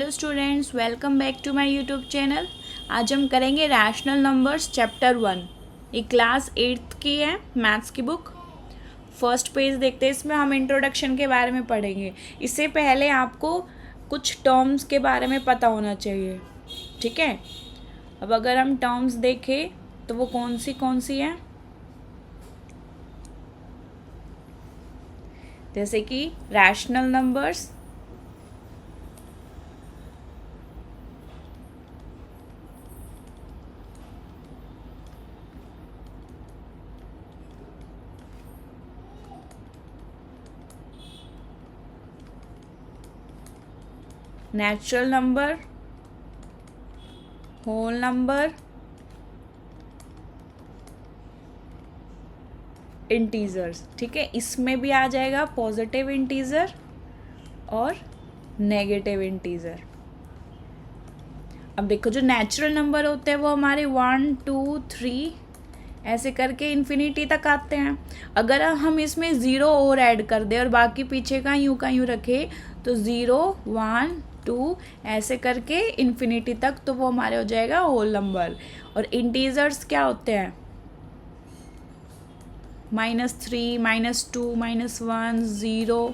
Hello students, welcome back to my YouTube channel. आज हम करेंगे रैशनल नंबर्स चैप्टर 1। ये क्लास 8th की है, मैथ्स की बुक। फर्स्ट पेज देखते हैं। इसमें हम इंट्रोडक्शन के बारे में पढ़ेंगे। इससे पहले आपको कुछ टर्म्स के बारे में पता होना चाहिए, ठीक है। अब अगर हम टर्म्स देखें तो वो कौन सी हैं, जैसे कि rational numbers, natural number, whole number, integers. ठीक है, इसमें भी आ जाएगा पॉजिटिव इंटीजर और नेगेटिव इंटीजर। अब देखो, जो नेचुरल नंबर होते हैं वो हमारे 1 2 3 ऐसे करके इन्फिनिटी तक आते हैं। अगर हम इसमें ज़ीरो और ऐड कर दें और बाकी पीछे का यूँ रखें तो 0 1 2 ऐसे करके इन्फिनिटी तक, तो वो हमारे हो जाएगा होल नंबर। और इंटीजर्स क्या होते हैं? -3 -2 -1 0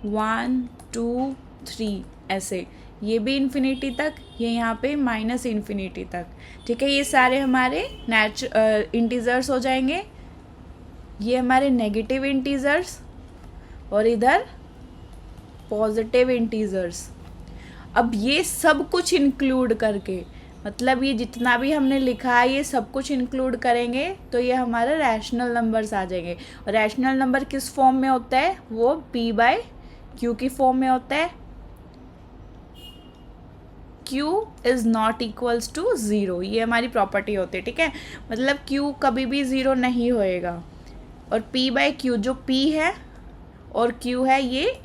1 2 3 ऐसे, ये भी इन्फिनिटी तक, ये यहाँ पे माइनस इन्फिनिटी तक। ठीक है, ये सारे हमारे इंटीजर्स हो जाएंगे। ये हमारे नेगेटिव इंटीजर्स और इधर पॉजिटिव इंटीजर्स। अब ये सब कुछ इंक्लूड करके, मतलब ये जितना भी हमने लिखा है ये सब कुछ इंक्लूड करेंगे तो ये हमारे रैशनल नंबर्स आ जाएंगे। और रैशनल नंबर किस फॉर्म में होता है? वो p/q की फॉर्म में होता है। q is not equals to 0, ये हमारी प्रॉपर्टी होती है। ठीक है, मतलब q कभी भी 0 नहीं होएगा। और p/q, जो p है और q है, ये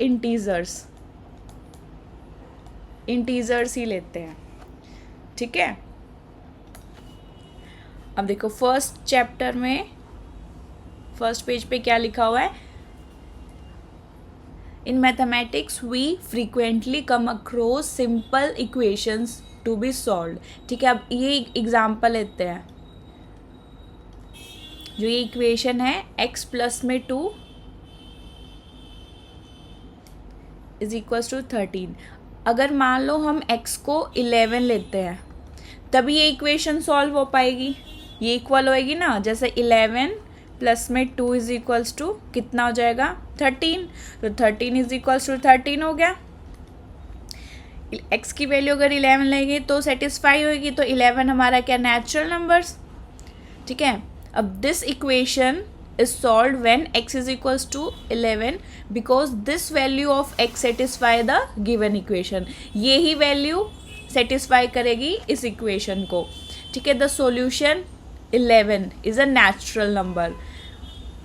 इंटीजर्स ही लेते हैं। ठीक है, अब देखो फर्स्ट चैप्टर में फर्स्ट पेज पे क्या लिखा हुआ है? In mathematics we frequently come across simple equations to be solved. ठीक है, अब ये एग्जांपल लेते हैं। जो ये इक्वेशन है x प्लस में 2 इज इक्वल्स टू 13। अगर मान लो हम x को 11 लेते हैं तभी ये इक्वेशन सॉल्व हो पाएगी, ये इक्वल होएगी ना। जैसे 11 प्लस में 2 इज इक्वल्स टू कितना हो जाएगा? 13। तो 13 इज इक्वल्स टू 13 हो गया। x की वैल्यू अगर 11 लेंगे तो सेटिस्फाई होएगी, तो 11 हमारा क्या? Natural numbers. ठीक है, अब this equation is solved when x is equals to 11 because this value of x satisfy the given equation। ये ही वैल्यू सेटिस्फाई करेगी इस इक्वेशन को। ठीक है, the solution 11 is a natural number.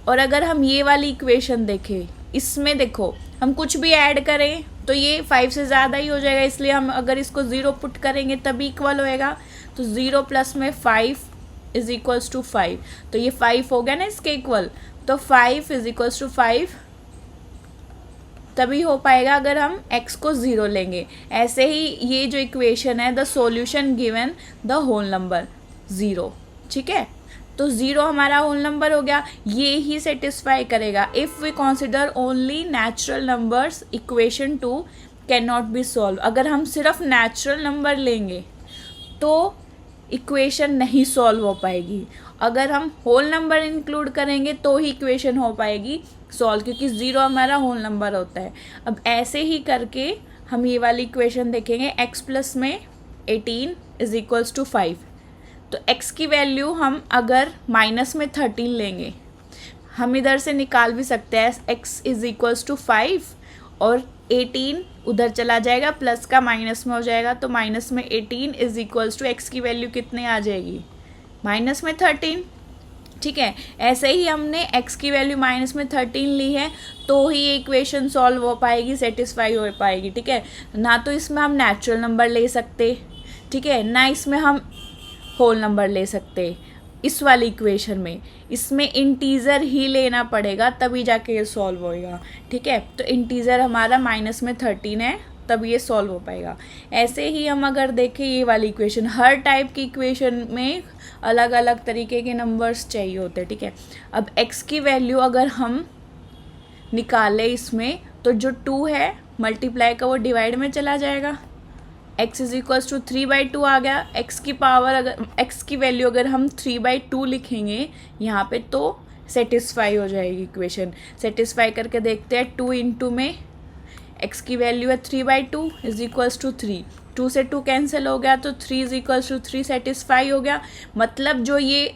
और अगर हम ये वाली इक्वेशन देखें, इसमें देखो हम कुछ भी ऐड करें तो ये 5 से ज़्यादा ही हो जाएगा, इसलिए हम अगर इसको 0 पुट करेंगे तभी इक्वल होएगा। तो 0 प्लस में 5 इज इक्वल्स टू 5, तो ये 5 हो गया ना इसके इक्वल। तो 5 इज इक्वल्स टू 5 तभी हो पाएगा अगर हम x को 0 लेंगे। ऐसे ही ये जो इक्वेशन है, the solution given the whole number 0। ठीक है, तो 0 हमारा होल नंबर हो गया, ये ही सेटिस्फाई करेगा। If we consider only natural numbers equation 2 can not be solve. अगर हम सिर्फ नेचुरल नंबर लेंगे तो इक्वेशन नहीं सॉल्व हो पाएगी। अगर हम होल नंबर इंक्लूड करेंगे तो ही इक्वेशन हो पाएगी सॉल्व, क्योंकि 0 हमारा होल नंबर होता है। अब ऐसे ही करके हम ये वाली इक्वेशन देखेंगे, x प्लस में 18 इज इक्वल्स टू 5। तो x की वैल्यू हम अगर माइनस में 13 लेंगे, हम इधर से निकाल भी सकते हैं x इज इक्वल्स टू 5 और 18 उधर चला जाएगा, प्लस का माइनस में हो जाएगा, तो माइनस में 18 इज इक्वल्स टू x की वैल्यू कितने आ जाएगी? माइनस में 13। ठीक है, ऐसे ही हमने x की वैल्यू माइनस में 13 ली है तो ही ये इक्वेशन सॉल्व हो पाएगी, सेटिस्फाई हो पाएगी। ठीक है, ना तो इसमें हम नेचुरल नंबर ले सकते, ठीक है, ना इसमें हम होल नंबर ले सकते। इस वाली इक्वेशन में इसमें इंटीज़र ही लेना पड़ेगा तभी जाके ये सॉल्व होएगा। ठीक है, तो इंटीज़र हमारा माइनस में 13 है तब ये सॉल्व हो पाएगा। ऐसे ही हम अगर देखें ये वाली इक्वेशन, हर टाइप की इक्वेशन में अलग अलग तरीके के नंबर्स चाहिए होते हैं, ठीक है। अब x की वैल्यू अगर हम निकालें इसमें, तो जो 2 है मल्टीप्लाई का वो डिवाइड में चला जाएगा, x इज इक्वल्स टू 3/2 आ गया। x की पावर अगर x की वैल्यू अगर हम 3/2 लिखेंगे यहाँ पे तो सेटिस्फाई हो जाएगी इक्वेशन। सेटिस्फाई करके देखते हैं, 2 इंटू में x की वैल्यू है 3/2 इज इक्वल्स टू 3, 2 से 2 कैंसिल हो गया तो 3 इज इक्वल्स टू 3 सेटिस्फाई हो गया। मतलब जो ये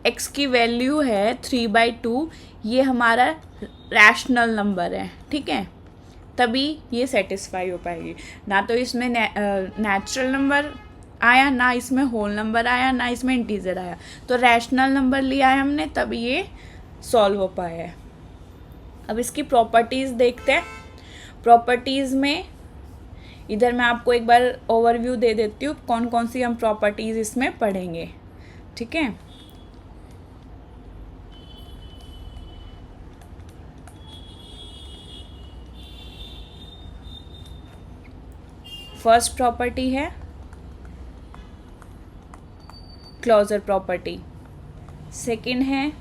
x की वैल्यू है 3/2 ये हमारा रैशनल नंबर है, ठीक है, तभी ये सेटिस्फाई हो पाएगी। ना तो इसमें नेचुरल नंबर आया, ना इसमें होल नंबर आया, ना इसमें इंटीजर आया, तो रैशनल नंबर लिया है हमने तभी ये सॉल्व हो पाया है। अब इसकी प्रॉपर्टीज़ देखते हैं। प्रॉपर्टीज़ में इधर मैं आपको एक बार ओवरव्यू दे देती हूँ कौन कौन सी हम प्रॉपर्टीज़ इसमें पढ़ेंगे, ठीक है। फर्स्ट प्रॉपर्टी है क्लोजर प्रॉपर्टी, सेकंड है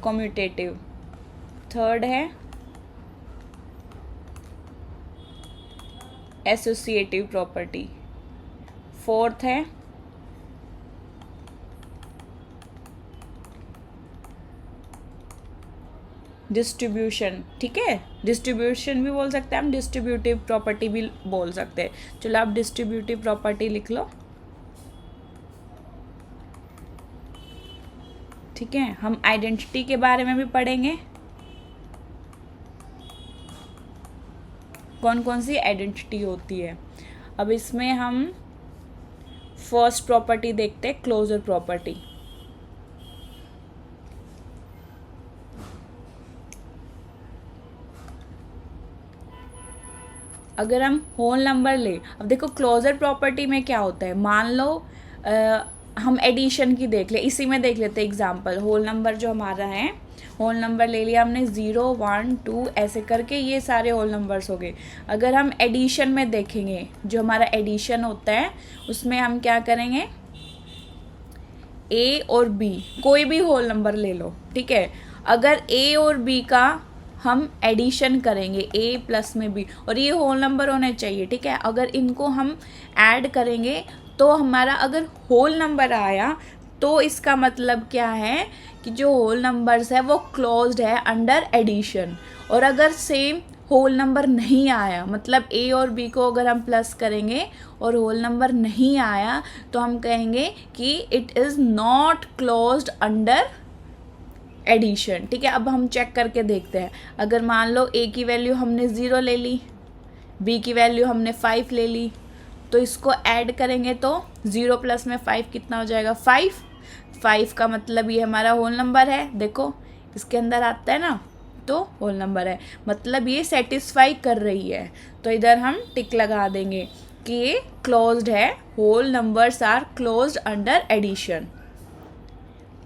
कम्यूटेटिव, थर्ड है एसोसिएटिव प्रॉपर्टी, फोर्थ है डिस्ट्रीब्यूशन, ठीक है। डिस्ट्रीब्यूशन भी बोल सकते हैं हम, डिस्ट्रीब्यूटिव प्रॉपर्टी भी बोल सकते हैं। चलो आप डिस्ट्रीब्यूटिव प्रॉपर्टी लिख लो, ठीक है। हम आइडेंटिटी के बारे में भी पढ़ेंगे, कौन कौन सी आइडेंटिटी होती है। अब इसमें हम फर्स्ट प्रॉपर्टी देखते हैं, क्लोजर प्रॉपर्टी। अगर हम होल नंबर ले, अब देखो क्लोजर प्रॉपर्टी में क्या होता है, मान लो हम एडिशन की देख ले, इसी में देख लेते हैं एग्जांपल। होल नंबर जो हमारा है, होल नंबर ले लिया हमने 0 1 2 ऐसे करके, ये सारे होल नंबर्स हो गए। अगर हम एडिशन में देखेंगे, जो हमारा एडिशन होता है उसमें हम क्या करेंगे, a और b कोई भी होल नंबर ले लो, ठीक है। अगर a और b का हम एडिशन करेंगे a प्लस में b, और ये होल नंबर होने चाहिए, ठीक है। अगर इनको हम ऐड करेंगे तो हमारा अगर होल नंबर आया तो इसका मतलब क्या है कि जो होल नंबर्स है वो क्लोज्ड है अंडर एडिशन। और अगर सेम होल नंबर नहीं आया, मतलब a और b को अगर हम प्लस करेंगे और होल नंबर नहीं आया तो हम कहेंगे कि it is not closed under addition, ठीक है। अब हम चेक करके देखते हैं। अगर मान लो a की वैल्यू हमने 0 ले ली, b की वैल्यू हमने 5 ले ली, तो इसको ऐड करेंगे तो 0 प्लस में 5 कितना हो जाएगा, 5 का मतलब ये हमारा होल नंबर है। देखो इसके अंदर आता है ना, तो होल नंबर है, मतलब ये सेटिस्फाई कर रही है। तो इधर हम टिक लगा देंगे कि ये क्लोज्ड है, whole numbers are closed under addition,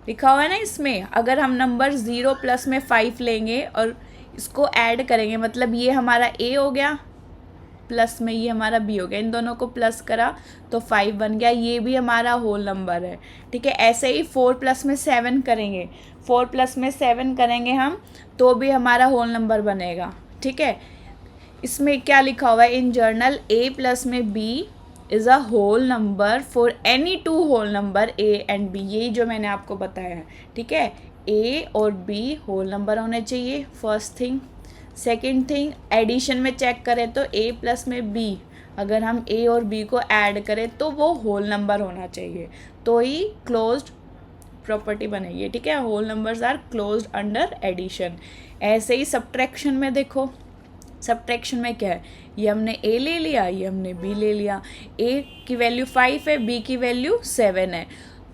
लिखा हुआ है ना इसमें। अगर हम नंबर 0 प्लस में 5 लेंगे और इसको ऐड करेंगे, मतलब ये हमारा a हो गया, प्लस में ये हमारा b हो गया, इन दोनों को प्लस करा तो 5 बन गया, ये भी हमारा होल नंबर है, ठीक है। ऐसे ही 4 प्लस में 7 करेंगे, 4 प्लस में 7 करेंगे हम तो भी हमारा होल नंबर बनेगा, ठीक है। इसमें क्या लिखा हुआ है इन जर्नल, a प्लस में b is a whole number for any 2 whole number a and b, यही जो मैंने आपको बताया है, ठीक है। a और b होल नंबर होने चाहिए, first thing. Second thing, addition में चेक करें तो a प्लस में b, अगर हम a और b को ऐड करें तो वो होल नंबर होना चाहिए, तो ही क्लोज्ड प्रॉपर्टी बनेगी, ठीक है। Whole numbers are closed under addition. ऐसे ही सब्ट्रैक्शन में देखो, सब्ट्रैक्शन में क्या है, ये हमने a ले लिया, ये हमने b ले लिया, a की वैल्यू 5 है, b की वैल्यू 7 है,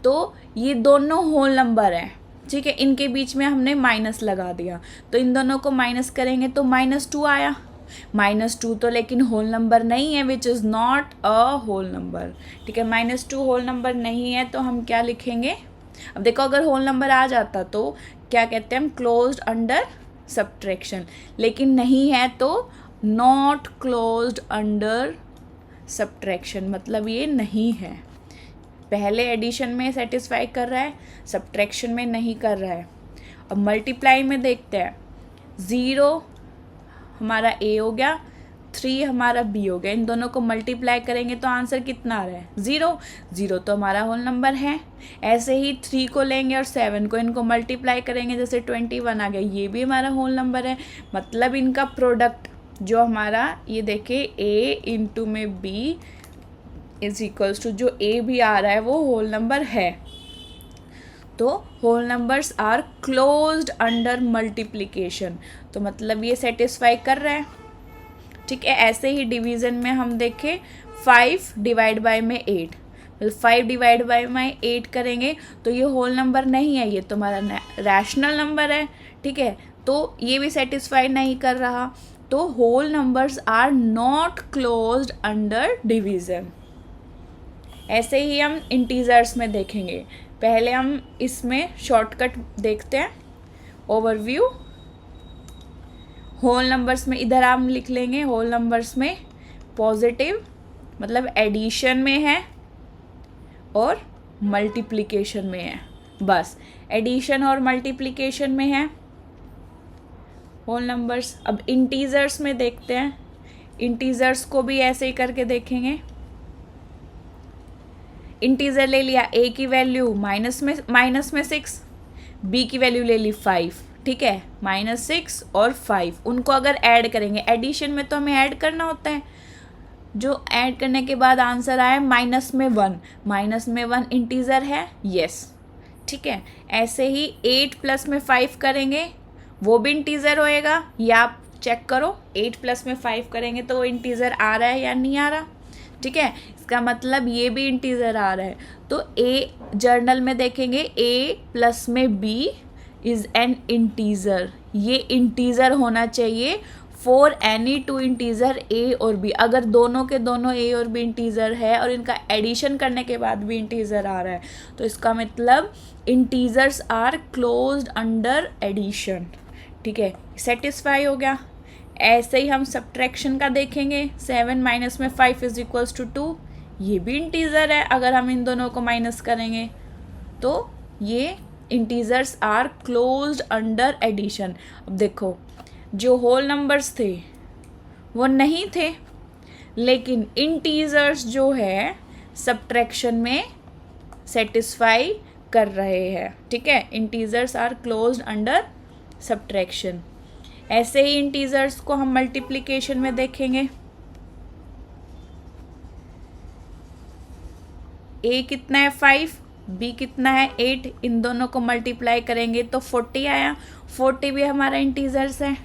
तो ये दोनों होल नंबर हैं, ठीक है। इनके बीच में हमने माइनस लगा दिया, तो इन दोनों को माइनस करेंगे तो -2 आया, -2 तो लेकिन होल नंबर नहीं है, which is not a whole number, ठीक है। -2 होल नंबर नहीं है तो हम क्या लिखेंगे, अब देखो अगर होल नंबर आ जाता तो क्या कहते हैं हम, क्लोज्ड अंडर सब्ट्रैक्शन, लेकिन नहीं है तो नॉट क्लोज्ड अंडर सब्ट्रैक्शन, मतलब ये नहीं है। पहले एडिशन में सेटिस्फाई कर रहा है, सब्ट्रैक्शन में नहीं कर रहा है। अब मल्टीप्लाई में देखते हैं, 0 हमारा ए हो गया, 3 हमारा बी हो गया, इन दोनों को मल्टीप्लाई करेंगे तो आंसर कितना आ रहा है, 0। 0 तो हमारा होल नंबर है। ऐसे ही 3 को लेंगे और 7 को, इनको मल्टीप्लाई करेंगे, जैसे 21 आ गया, ये भी हमारा होल नंबर है। मतलब इनका प्रोडक्ट जो हमारा, ये देखिए ए इंटू में बी इज इक्वल्स टू, जो ए भी आ रहा है वो होल नंबर है। तो whole numbers are closed under multiplication, तो मतलब ये सेटिस्फाई कर रहा है। ठीक है, ऐसे ही डिवीज़न में हम देखें 5 डिवाइड बाय में 8, मतलब 5 डिवाइड बाय में 8 करेंगे तो ये होल नंबर नहीं है, ये तो हमारा रैशनल नंबर है। ठीक है, तो ये भी सेटिस्फाई नहीं कर रहा, तो whole numbers are not closed under division. ऐसे ही हम इंटीजर्स में देखेंगे। पहले हम इसमें शॉर्टकट देखते हैं, ओवरव्यू। होल नंबर्स में इधर हम लिख लेंगे, होल नंबर्स में पॉजिटिव मतलब एडिशन में है और मल्टीप्लिकेशन में है, बस एडिशन और मल्टीप्लिकेशन में है होल नंबर्स। अब इंटीजर्स में देखते हैं, इंटीजर्स को भी ऐसे ही करके देखेंगे। इंटीजर ले लिया, ए की वैल्यू माइनस में 6, बी की वैल्यू ले ली 5, ठीक है, -6 और 5, उनको अगर ऐड करेंगे, एडिशन में तो हमें ऐड करना होता है, जो ऐड करने के बाद आंसर आया -1, -1 इंटीजर है, यस, ठीक है। ऐसे ही 8 प्लस में 5 करेंगे, वो भी इंटीजर होएगा, या आप चेक करो 8 प्लस में 5 करेंगे तो वो इंटीजर आ रहा है या नहीं आ रहा, ठीक है। इसका मतलब ये भी इंटीजर आ रहा है, तो ए जर्नल में देखेंगे a प्लस में b इज़ एन इंटीजर, ये इंटीजर होना चाहिए for any two integer a और b। अगर दोनों के दोनों a और b इंटीजर है और इनका एडिशन करने के बाद भी इंटीजर आ रहा है, तो इसका मतलब integers are closed under addition, ठीक है, सेटिस्फाई हो गया। ऐसे ही हम सब्ट्रैक्शन का देखेंगे, 7 माइनस में 5 इज इक्वल्स टू 2, ये भी इंटीजर है, अगर हम इन दोनों को माइनस करेंगे तो ये integers are closed under addition. अब देखो जो होल नंबर्स थे वो नहीं थे, लेकिन इंटीजर्स जो है सब्ट्रैक्शन में सेटिस्फाई कर रहे हैं, ठीक है, integers are closed under subtraction. ऐसे ही इंटीजर्स को हम मल्टीप्लिकेशन में देखेंगे, a कितना है 5, b कितना है 8, इन दोनों को मल्टीप्लाई करेंगे तो 40 आया, 40 भी हमारा इंटीजर्स है,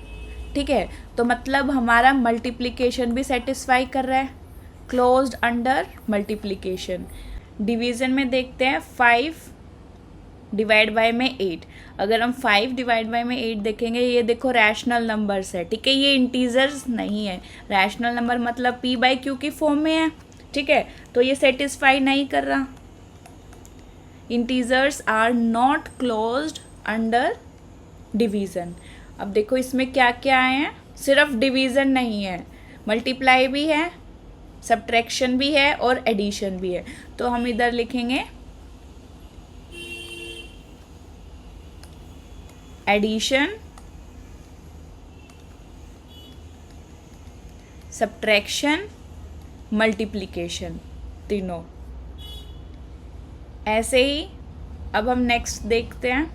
ठीक है। तो मतलब हमारा मल्टीप्लिकेशन भी सेटिस्फाई कर रहा है, क्लोज्ड अंडर मल्टीप्लिकेशन। डिवीज़न में देखते हैं 5 डिवाइड बाय में 8, अगर हम 5 डिवाइड बाय में 8 देखेंगे, ये देखो रैशनल नंबर्स है, ठीक है, ये इंटीजर्स नहीं है, रैशनल नंबर मतलब p बाई क्यू की फॉर्म में है, ठीक है, तो ये सेटिस्फाई नहीं कर रहा, integers are not closed under division. अब देखो इसमें क्या क्या आए हैं, सिर्फ डिवीज़न नहीं है, मल्टीप्लाई भी है, सब्ट्रैक्शन भी है और एडिशन भी है। तो हम इधर लिखेंगे एडिशन, सब्ट्रैक्शन, मल्टीप्लिकेशन, तीनों। ऐसे ही अब हम नेक्स्ट देखते हैं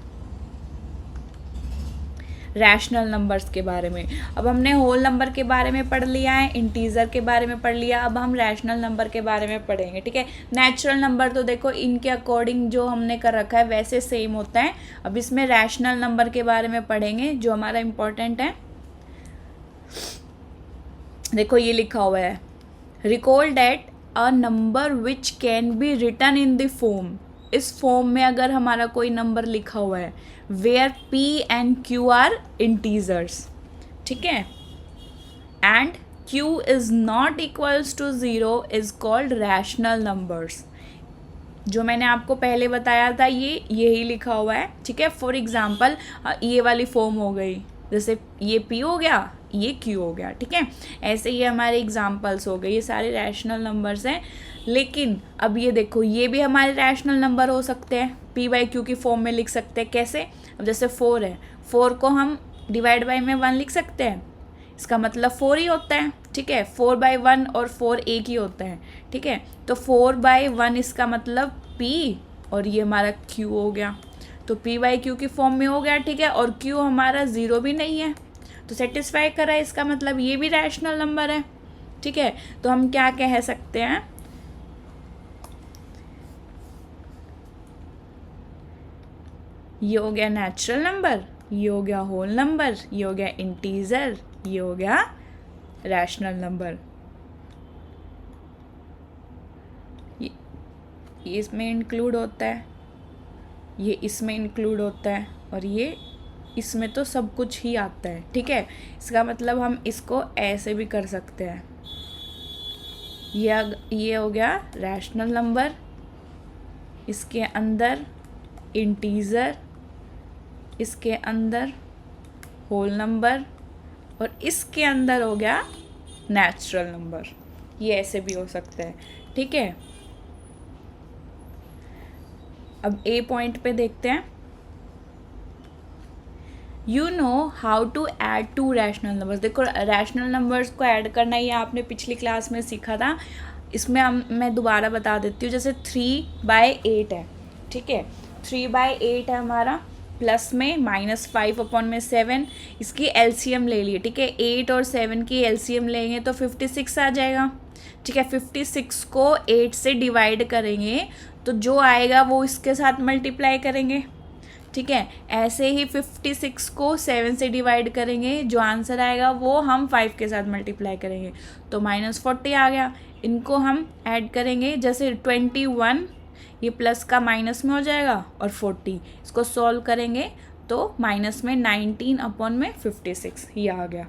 रैशनल नंबर्स के बारे में। अब हमने होल नंबर के बारे में पढ़ लिया है, इंटीजर के बारे में पढ़ लिया, अब हम रैशनल नंबर के बारे में पढ़ेंगे, ठीक है। नेचुरल नंबर तो देखो इनके अकॉर्डिंग जो हमने कर रखा है वैसे सेम होता है। अब इसमें रैशनल नंबर के बारे में पढ़ेंगे जो हमारा इम्पोर्टेंट है। देखो ये लिखा हुआ है, recall that a number which can be written in the form, इस फॉर्म में अगर हमारा कोई नंबर लिखा हुआ है where p and q are integers, ठीक है, and q is not equals to 0 is called rational numbers. जो मैंने आपको पहले बताया था ये यही लिखा हुआ है, ठीक है। फॉर एग्जांपल ये वाली फॉर्म हो गई, जैसे ये P हो गया, ये Q हो गया, ठीक है। ऐसे ये हमारे एग्जांपल्स हो गए, ये सारे रैशनल नंबर्स हैं। लेकिन अब ये देखो, ये भी हमारे रैशनल नंबर हो सकते हैं, P/Q की फॉर्म में लिख सकते हैं। कैसे? अब जैसे 4 है, 4 को हम डिवाइड बाई में 1 लिख सकते हैं, इसका मतलब 4 ही होता है, ठीक है। 4/1 और 4 एक ही होता है, ठीक है। तो 4/1 इसका मतलब P और ये हमारा Q हो गया, तो P/Q की फॉर्म में हो गया, ठीक है। और Q हमारा 0 भी नहीं है, तो सेटिस्फाई करा है, इसका मतलब ये भी रैशनल नंबर है, ठीक है। तो हम क्या कह सकते हैं, ये हो गया नेचुरल नंबर, ये हो गया होल नंबर, ये हो गया इंटीजर, ये हो गया रैशनल नंबर। ये इसमें इंक्लूड होता है, ये इसमें इंक्लूड होता है, और ये इसमें तो सब कुछ ही आता है, ठीक है। इसका मतलब हम इसको ऐसे भी कर सकते हैं, ये हो गया रैशनल नंबर, इसके अंदर इंटीजर, इसके अंदर होल नंबर, और इसके अंदर हो गया नेचुरल नंबर। ये ऐसे भी हो सकता है, ठीक है। अब ए पॉइंट पे देखते हैं, you know how to add 2 rational numbers. देखो रैशनल नंबर्स को ऐड करना ये आपने पिछली क्लास में सीखा था, इसमें मैं दोबारा बता देती हूँ। जैसे 3/8 है, ठीक है, 3/8 है हमारा, प्लस में -5/7, इसकी एलसीएम ले लिए, ठीक है। 8 और 7 की एलसीएम लेंगे तो 56 आ जाएगा, ठीक है। 56 को 8 से डिवाइड करेंगे तो जो आएगा वो इसके साथ मल्टीप्लाई करेंगे, ठीक है। ऐसे ही 56 को 7 से डिवाइड करेंगे, जो आंसर आएगा वो हम 5 के साथ मल्टीप्लाई करेंगे, तो -40 आ गया। इनको हम ऐड करेंगे, जैसे 21 ये प्लस का माइनस में हो जाएगा, और 40 इसको सॉल्व करेंगे तो माइनस में 19/56 ये आ गया,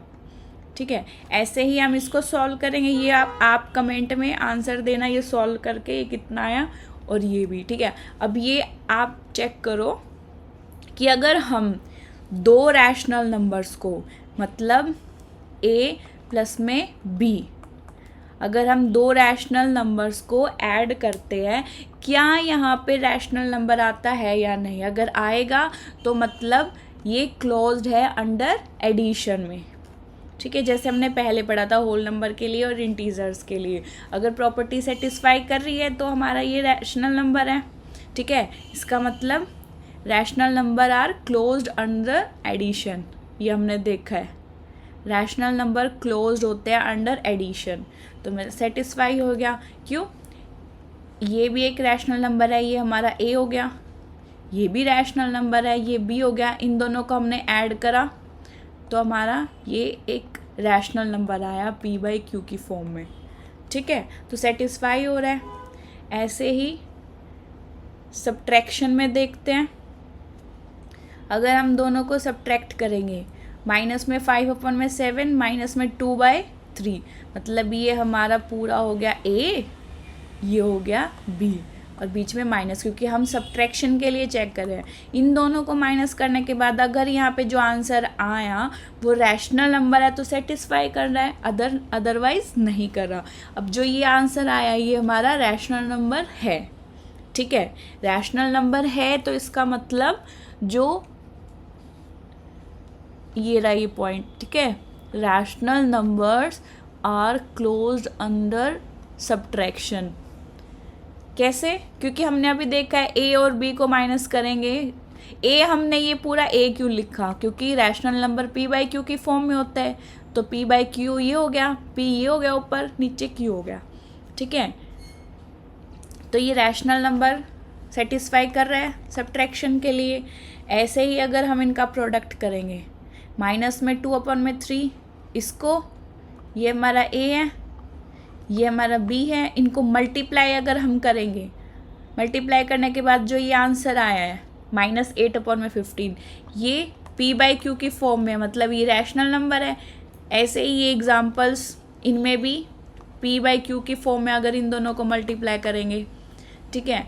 ठीक है। ऐसे ही हम इसको सॉल्व करेंगे, ये आप कमेंट में आंसर देना, ये सॉल्व करके ये कितना आया, और ये भी, ठीक है। अब ये आप चेक करो कि अगर हम 2 रैशनल नंबर्स को, मतलब A प्लस में B, अगर हम 2 रैशनल नंबर्स को ऐड करते हैं, क्या यहाँ पे रैशनल नंबर आता है या नहीं? अगर आएगा तो मतलब ये क्लोज्ड है अंडर एडिशन में, ठीक है। जैसे हमने पहले पढ़ा था होल नंबर के लिए और इंटीजर्स के लिए, अगर प्रॉपर्टी सेटिस्फाई कर रही है तो हमारा ये रैशनल नंबर है, ठीक है। इसका मतलब rational number are closed under addition, ये हमने देखा है, रैशनल नंबर क्लोज्ड होते हैं अंडर एडिशन, तो मेरा सेटिस्फाई हो गया। क्यों? ये भी एक रैशनल नंबर है, ये हमारा A हो गया, ये भी रैशनल नंबर है, ये B हो गया, इन दोनों को हमने ऐड करा तो हमारा ये एक रैशनल नंबर आया P/Q की फॉर्म में, ठीक है। तो सेटिस्फाई हो रहा है। ऐसे ही सब्ट्रैक्शन में देखते हैं, अगर हम दोनों को सब्ट्रैक्ट करेंगे, माइनस में 5/7 माइनस में 2/3, मतलब ये हमारा पूरा हो गया A, ये हो गया B, और बीच में माइनस, क्योंकि हम सब्ट्रैक्शन के लिए चेक कर रहे हैं। इन दोनों को माइनस करने के बाद अगर यहाँ पे जो आंसर आया वो रैशनल नंबर है तो सेटिस्फाई कर रहा है, अदरवाइज नहीं कर रहा। अब जो ये आंसर आया ये हमारा रैशनल नंबर है, ठीक है। रैशनल नंबर है तो इसका मतलब जो ये रहा ये पॉइंट, ठीक है, rational numbers are closed under subtraction. कैसे? क्योंकि हमने अभी देखा है A और B को माइनस करेंगे, A हमने ये पूरा A क्यों लिखा, क्योंकि रैशनल नंबर P/Q की फॉर्म में होता है, तो P/Q ये हो गया, P ये हो गया, ऊपर नीचे Q हो गया, ठीक है। तो ये रैशनल नंबर सेटिस्फाई कर रहा है सब्ट्रैक्शन के लिए। ऐसे ही अगर हम इनका प्रोडक्ट करेंगे, माइनस में 2/3, इसको, ये हमारा A है, ये हमारा B है, इनको मल्टीप्लाई अगर हम करेंगे, मल्टीप्लाई करने के बाद जो ये आंसर आया है -8/15, ये P/Q की फॉर्म में, मतलब ये रैशनल नंबर है। ऐसे ही ये एग्जांपल्स, इनमें भी P/Q की फॉर्म में अगर इन दोनों को मल्टीप्लाई करेंगे, ठीक है।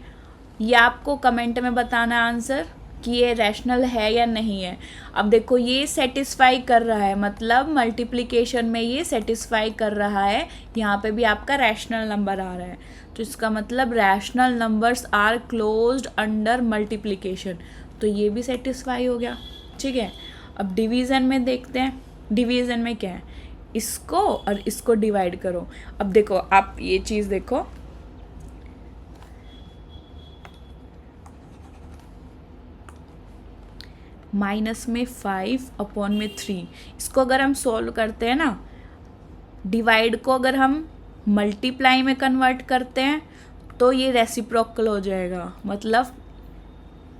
ये आपको कमेंट में बताना आंसर कि ये रैशनल है या नहीं है। अब देखो ये सेटिस्फाई कर रहा है, मतलब मल्टीप्लिकेशन में ये सेटिस्फाई कर रहा है, यहाँ पे भी आपका रैशनल नंबर आ रहा है, तो इसका मतलब rational numbers are closed under multiplication, तो ये भी सेटिस्फाई हो गया। ठीक है, अब डिवीज़न में देखते हैं। डिवीज़न में क्या है, इसको और इसको डिवाइड करो। अब देखो आप ये चीज़ देखो, माइनस में 5 अपॉन में 3, इसको अगर हम सॉल्व करते हैं ना, डिवाइड को अगर हम मल्टीप्लाई में कन्वर्ट करते हैं तो ये रेसिप्रोकल हो जाएगा, मतलब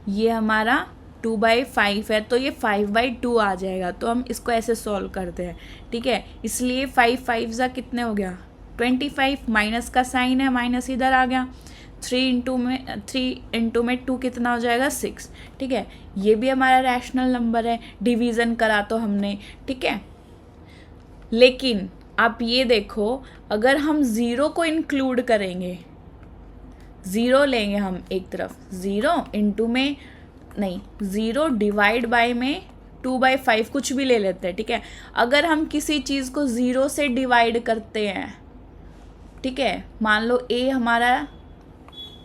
ये हमारा 2/5 है तो ये 5/2 आ जाएगा, तो हम इसको ऐसे सॉल्व करते हैं। ठीक है, इसलिए 5 5 ज़ा कितने हो गया 25, माइनस का साइन है, माइनस इधर आ गया, 3 इंटू में 2 कितना हो जाएगा 6। ठीक है, ये भी हमारा रैशनल नंबर है, डिवीज़न करा तो हमने। ठीक है, लेकिन आप ये देखो, अगर हम ज़ीरो को इंक्लूड करेंगे, ज़ीरो लेंगे हम एक तरफ, ज़ीरो इंटू में नहीं, ज़ीरो डिवाइड बाय में 2/5 कुछ भी ले लेते हैं। ठीक है, अगर हम किसी चीज़ को ज़ीरो से डिवाइड करते हैं, ठीक है, मान लो ए हमारा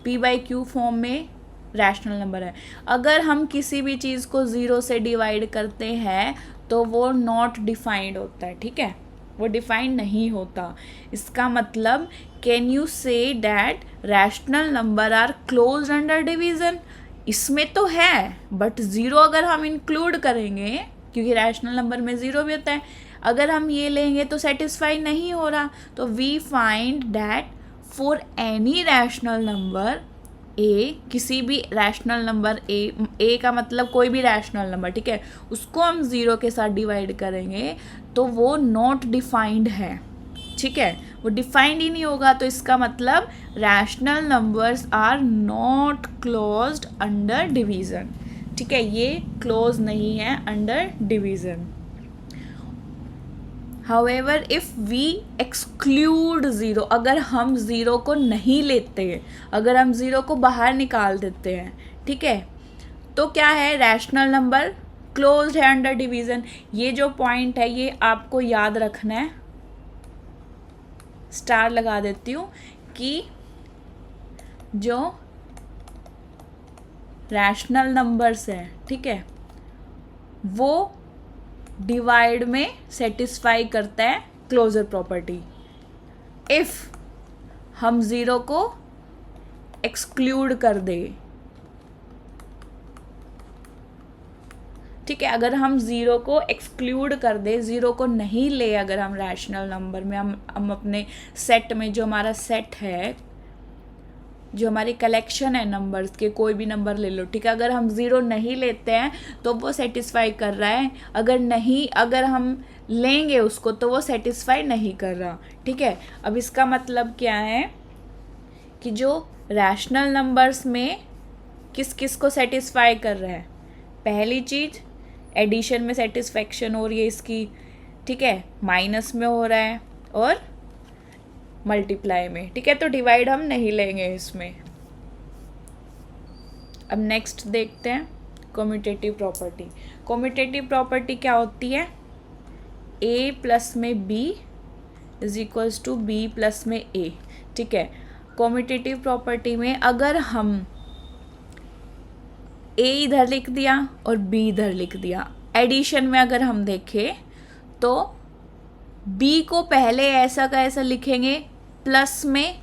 p/q फॉर्म में रैशनल नंबर है, अगर हम किसी भी चीज़ को ज़ीरो से डिवाइड करते हैं तो वो नॉट डिफाइंड होता है। ठीक है, वो डिफाइंड नहीं होता। इसका मतलब can you say that rational number are close under division, इसमें तो है, बट ज़ीरो अगर हम इंक्लूड करेंगे, क्योंकि रैशनल नंबर में ज़ीरो भी होता है, अगर हम ये लेंगे तो सेटिस्फाई नहीं हो रहा। तो we find that for any rational number a, किसी भी रैशनल नंबर ए का मतलब कोई भी रैशनल नंबर, ठीक है, उसको हम ज़ीरो के साथ डिवाइड करेंगे तो वो नॉट डिफाइंड है। ठीक है, वो डिफाइंड ही नहीं होगा, तो इसका मतलब rational numbers are not closed under division. ठीक है, ये क्लोज नहीं है under division. However, if we exclude zero, अगर हम ज़ीरो को नहीं लेते, अगर हम ज़ीरो को बाहर निकाल देते हैं, ठीक है, तो क्या है, रैशनल नंबर क्लोज्ड है अंडर डिवीज़न। ये जो पॉइंट है ये आपको याद रखना है, स्टार लगा देती हूँ, कि जो रैशनल नंबर्स है, ठीक है, वो डिवाइड में सेटिस्फाई करता है क्लोजर प्रॉपर्टी। इफ़ हम ज़ीरो को एक्सक्लूड कर दे, ठीक है, अगर हम ज़ीरो को एक्सक्लूड कर दे, ज़ीरो को नहीं ले, अगर हम रैशनल नंबर में, हम अपने सेट में, जो हमारा सेट है, जो हमारी कलेक्शन है नंबर्स के, कोई भी नंबर ले लो, ठीक है, अगर हम ज़ीरो नहीं लेते हैं तो वो सेटिस्फाई कर रहा है, अगर हम लेंगे उसको तो वो सेटिस्फाई नहीं कर रहा। ठीक है, अब इसका मतलब क्या है कि जो रैशनल नंबर्स में किस किस को सेटिस्फाई कर रहा है, पहली चीज़ एडिशन में सेटिस्फेक्शन हो रही है इसकी, ठीक है, माइनस में हो रहा है और मल्टीप्लाई में। ठीक है, तो डिवाइड हम नहीं लेंगे इसमें। अब नेक्स्ट देखते हैं कम्यूटेटिव प्रॉपर्टी। कम्यूटेटिव प्रॉपर्टी क्या होती है, a प्लस में b is equals to b plus में a। ठीक है, कम्यूटेटिव प्रॉपर्टी में अगर हम a इधर लिख दिया और b इधर लिख दिया, एडिशन में अगर हम देखें तो b को पहले ऐसा का ऐसा लिखेंगे, प्लस में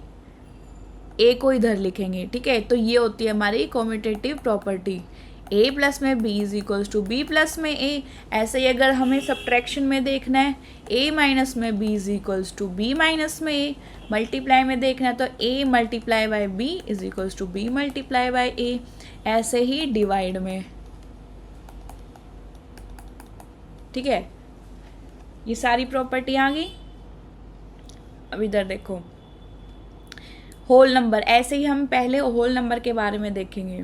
a को इधर लिखेंगे। ठीक है, तो ये होती है हमारी कम्यूटेटिव प्रॉपर्टी, a प्लस में b is equals to b plus में a। ऐसे ही अगर हमें सब्ट्रैक्शन में देखना है, a माइनस में b is equals to b minus में a। मल्टीप्लाई में देखना है तो a multiply by b is equals to b multiply by a। ऐसे ही डिवाइड में। ठीक है, ये सारी प्रॉपर्टी आ गई। अब इधर देखो होल नंबर, ऐसे ही हम पहले होल नंबर के बारे में देखेंगे।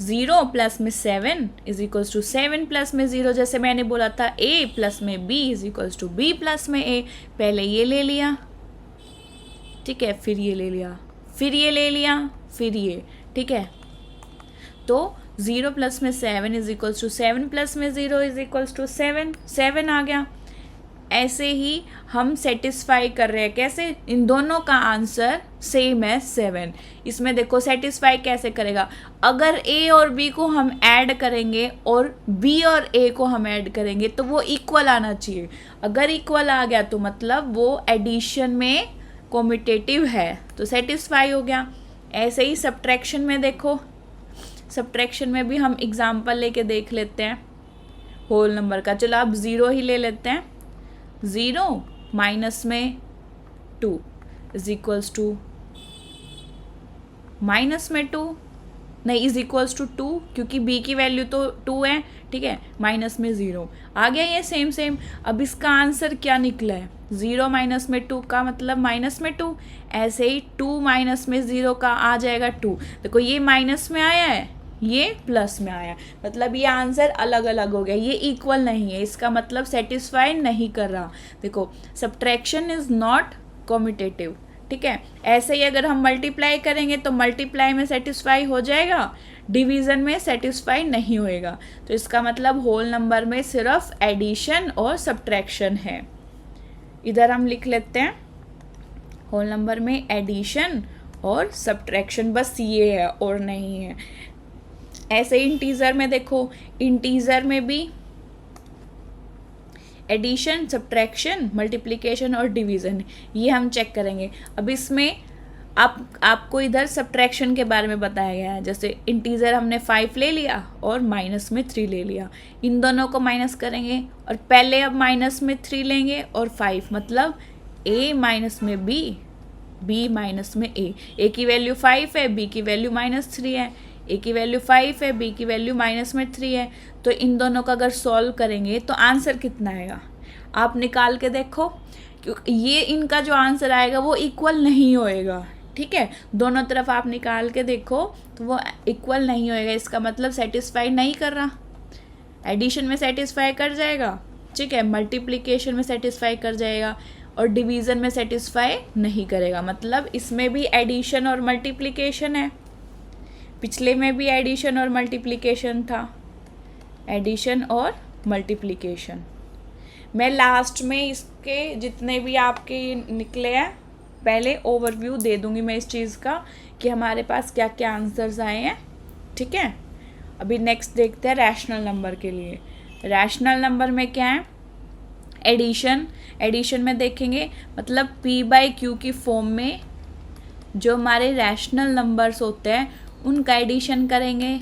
0 प्लस में 7 इज इक्वल्स टू 7 प्लस में 0, जैसे मैंने बोला था a प्लस में b is equals to b plus में a। पहले ये ले लिया, ठीक है, फिर ये ले लिया, फिर ये ले लिया, फिर ये। ठीक है। तो 0 प्लस में 7 इज इक्वल्स टू 7 प्लस में 0 इज इक्वल्स टू 7, 7 आ गया। ऐसे ही हम सेटिस्फाई कर रहे हैं, कैसे, इन दोनों का आंसर सेम है 7। इसमें देखो सेटिस्फाई कैसे करेगा, अगर ए और बी को हम ऐड करेंगे और बी और ए को हम ऐड करेंगे तो वो इक्वल आना चाहिए। अगर इक्वल आ गया तो मतलब वो एडिशन में कॉम्यूटेटिव है, तो सेटिस्फाई हो गया। ऐसे ही सब्ट्रैक्शन में देखो, सब्ट्रैक्शन में भी हम एग्जाम्पल लेके देख लेते हैं होल नंबर का। चलो आप 0 ही ले लेते हैं। 0 माइनस में 2 इज इक्वल्स टू, माइनस में 2 नहीं इज इक्वल्स टू 2, क्योंकि b की वैल्यू तो 2 है, ठीक है। माइनस में 0 आ गया, ये सेम सेम। अब इसका आंसर क्या निकला है, 0 माइनस में 2 का मतलब माइनस में 2। ऐसे ही 2 माइनस में 0 का आ जाएगा 2। देखो ये माइनस में आया है, ये प्लस में आया, मतलब ये आंसर अलग अलग हो गया, ये इक्वल नहीं है, इसका मतलब सेटिस्फाई नहीं कर रहा। देखो सब्ट्रैक्शन इज नॉट कॉम्यूटेटिव, ठीक है। ऐसे ही अगर हम मल्टीप्लाई करेंगे तो मल्टीप्लाई में सेटिस्फाई हो जाएगा, डिवीज़न में सेटिस्फाई नहीं होएगा। तो इसका मतलब होल नंबर में सिर्फ एडिशन और सब्ट्रैक्शन है। इधर हम लिख लेते हैं होल नंबर में एडिशन और सब्ट्रैक्शन, बस ये है और नहीं है। ऐसे ही इंटीजर में देखो, इंटीजर में भी एडिशन, सब्ट्रैक्शन, मल्टीप्लिकेशन और डिवीज़न, ये हम चेक करेंगे। अब इसमें आपको इधर सब्ट्रैक्शन के बारे में बताया गया है। जैसे इंटीजर हमने 5 ले लिया और माइनस में 3 ले लिया, इन दोनों को माइनस करेंगे और पहले अब माइनस में 3 लेंगे और 5, मतलब a माइनस में b, b माइनस में a की वैल्यू 5 है, b की वैल्यू -3 है, a की वैल्यू 5 है, b की वैल्यू -3 है। तो इन दोनों का अगर सॉल्व करेंगे तो आंसर कितना आएगा आप निकाल के देखो, क्योंकि ये इनका जो आंसर आएगा वो इक्वल नहीं होएगा, ठीक है। दोनों तरफ आप निकाल के देखो तो वो इक्वल नहीं होएगा, इसका मतलब सेटिस्फाई नहीं कर रहा। एडिशन में सेटिस्फाई कर जाएगा, ठीक है, मल्टीप्लिकेशन में सेटिस्फाई कर जाएगा और डिवीज़न में सेटिस्फाई नहीं करेगा। मतलब इसमें भी एडिशन और मल्टीप्लिकेशन है, पिछले में भी एडिशन और मल्टीप्लिकेशन था, एडिशन और मल्टीप्लिकेशन। मैं लास्ट में इसके जितने भी आपके निकले हैं पहले ओवरव्यू दे दूंगी मैं इस चीज़ का कि हमारे पास क्या क्या आंसर्स आए हैं, ठीक है। अभी नेक्स्ट देखते हैं रैशनल नंबर के लिए। रैशनल नंबर में क्या है, एडिशन। एडिशन में देखेंगे मतलब p/q की फॉर्म में जो हमारे रैशनल नंबर्स होते हैं उनका एडिशन करेंगे,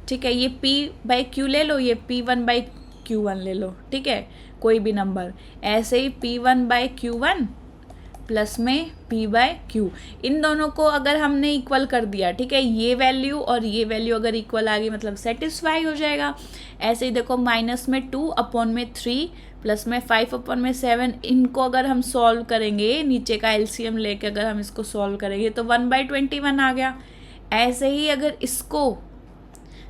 ठीक है। ये p/q ले लो, ये p1/q1 ले लो, ठीक है, कोई भी नंबर। ऐसे ही p1/q1 प्लस में p/q, इन दोनों को अगर हमने इक्वल कर दिया, ठीक है, ये वैल्यू और ये वैल्यू अगर इक्वल आ गई मतलब सेटिस्फाई हो जाएगा। ऐसे ही देखो माइनस में 2/3 प्लस में 5/7, इनको अगर हम सॉल्व करेंगे, नीचे का एलसीएम लेके अगर हम इसको सॉल्व करेंगे तो 1/21 आ गया। ऐसे ही अगर इसको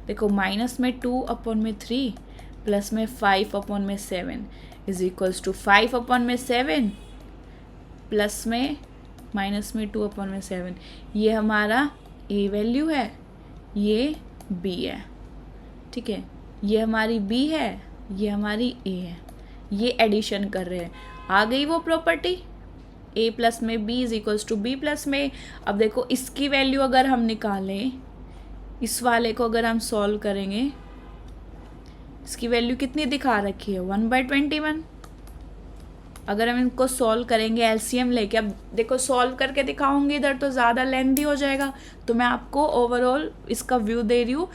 देखो माइनस में 2/3 प्लस में 5/7 इज इक्वल्स टू 5/7 प्लस में माइनस में 2/7, ये हमारा a वैल्यू है, ये b है, ठीक है, ये हमारी b है, ये हमारी a है, ये एडिशन कर रहे हैं। आ गई वो प्रॉपर्टी a प्लस में b is equals to b plus में। अब देखो इसकी वैल्यू अगर हम निकालें, इस वाले को अगर हम सॉल्व करेंगे, इसकी वैल्यू कितनी दिखा रखी है 1/21। अगर हम इनको सॉल्व करेंगे एलसीएम लेके, अब देखो सॉल्व करके दिखाऊंगी इधर तो ज़्यादा लेंथी हो जाएगा, तो मैं आपको ओवरऑल इसका व्यू दे रही हूँ।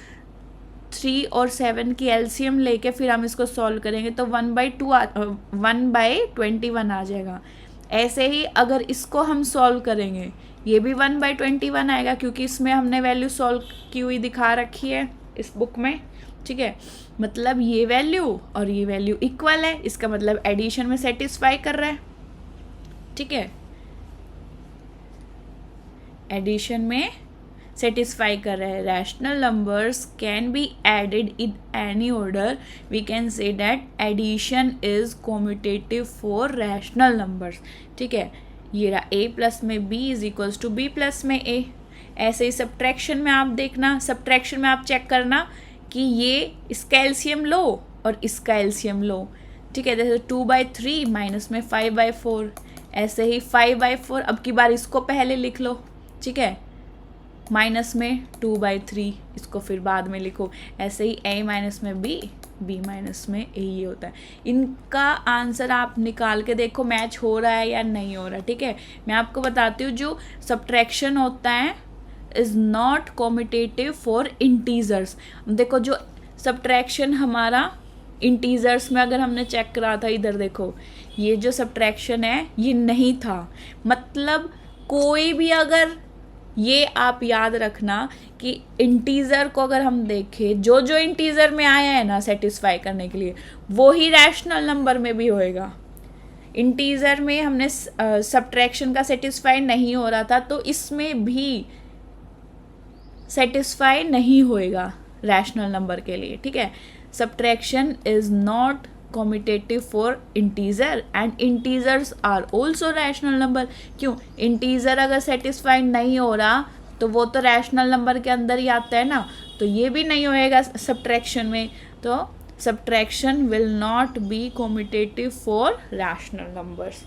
3 और 7 की एलसीएम लेके फिर हम इसको सॉल्व करेंगे तो 1/21 आ जाएगा। ऐसे ही अगर इसको हम सॉल्व करेंगे ये भी 1/21 आएगा, क्योंकि इसमें हमने वैल्यू सॉल्व की हुई दिखा रखी है इस बुक में, ठीक है। मतलब ये वैल्यू और ये वैल्यू इक्वल है, इसका मतलब एडिशन में सेटिस्फाई कर रहा है, ठीक है, एडिशन में सेटिस्फाई कर रहे हैं। Rational numbers can be added in any order, we can say that addition is commutative for rational numbers, ठीक है। ये रहा a प्लस में b is equals to b plus में a। ऐसे ही सब्ट्रैक्शन में आप देखना, सब्ट्रैक्शन में आप चेक करना कि ये इसका एलसीएम लो और इसका एलसीएम लो, ठीक है। जैसे 2/3 माइनस में 5/4, ऐसे ही 5/4, अब की बार इसको पहले लिख लो, ठीक है, माइनस में 2/3, इसको फिर बाद में लिखो। ऐसे ही a माइनस में b, b माइनस में a, ये होता है। इनका आंसर आप निकाल के देखो मैच हो रहा है या नहीं हो रहा, ठीक है। मैं आपको बताती हूँ, जो सब्ट्रैक्शन होता है is not commutative for integers. देखो जो सब्ट्रैक्शन हमारा इंटीजर्स में अगर हमने चेक करा था, इधर देखो ये जो सब्ट्रैक्शन है ये नहीं था, मतलब कोई भी, अगर ये आप याद रखना कि इंटीजर को अगर हम देखें, जो जो इंटीजर में आया है ना सेटिस्फाई करने के लिए, वो ही रैशनल नंबर में भी होएगा। इंटीजर में हमने सब्ट्रैक्शन का सेटिस्फाई नहीं हो रहा था, तो इसमें भी सेटिस्फाई नहीं होएगा रैशनल नंबर के लिए, ठीक है। Subtraction is not commutative for integer and integers are also rational number. क्यों? इंटीजर अगर सेटिस्फाई नहीं हो रहा तो वो तो रैशनल नंबर के अंदर ही आता है ना, तो ये भी नहीं होएगा सब्ट्रैक्शन में, तो subtraction will not be commutative for rational numbers,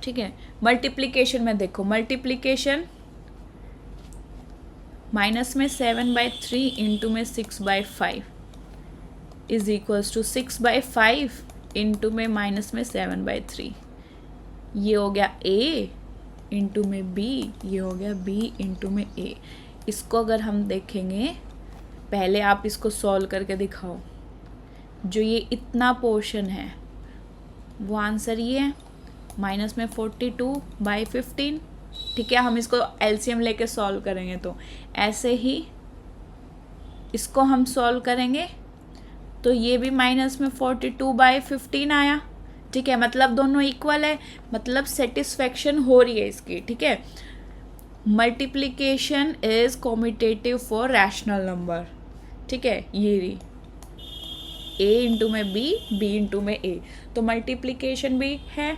ठीक है। मल्टीप्लिकेशन में देखो, मल्टीप्लिकेशन माइनस में 7/3 इंटू में 6/5 इज इक्वल्स टू 6/5 इंटू में माइनस में 7/3, ये हो गया a इंटू में b, ये हो गया b इंटू में a। इसको अगर हम देखेंगे, पहले आप इसको सॉल्व करके दिखाओ। जो ये इतना पोर्शन है वो आंसर ये है, माइनस में 42/15, ठीक है। हम इसको एलसीएम लेके सॉल्व करेंगे, तो ऐसे ही इसको हम सॉल्व करेंगे तो ये भी माइनस में 42/15 आया, ठीक है। मतलब दोनों इक्वल है, मतलब सेटिस्फैक्शन हो रही है इसकी, ठीक है। Multiplication is commutative for rational number, ठीक है। ये रही a इंटू में b, b इंटू में a, तो मल्टीप्लिकेशन भी है।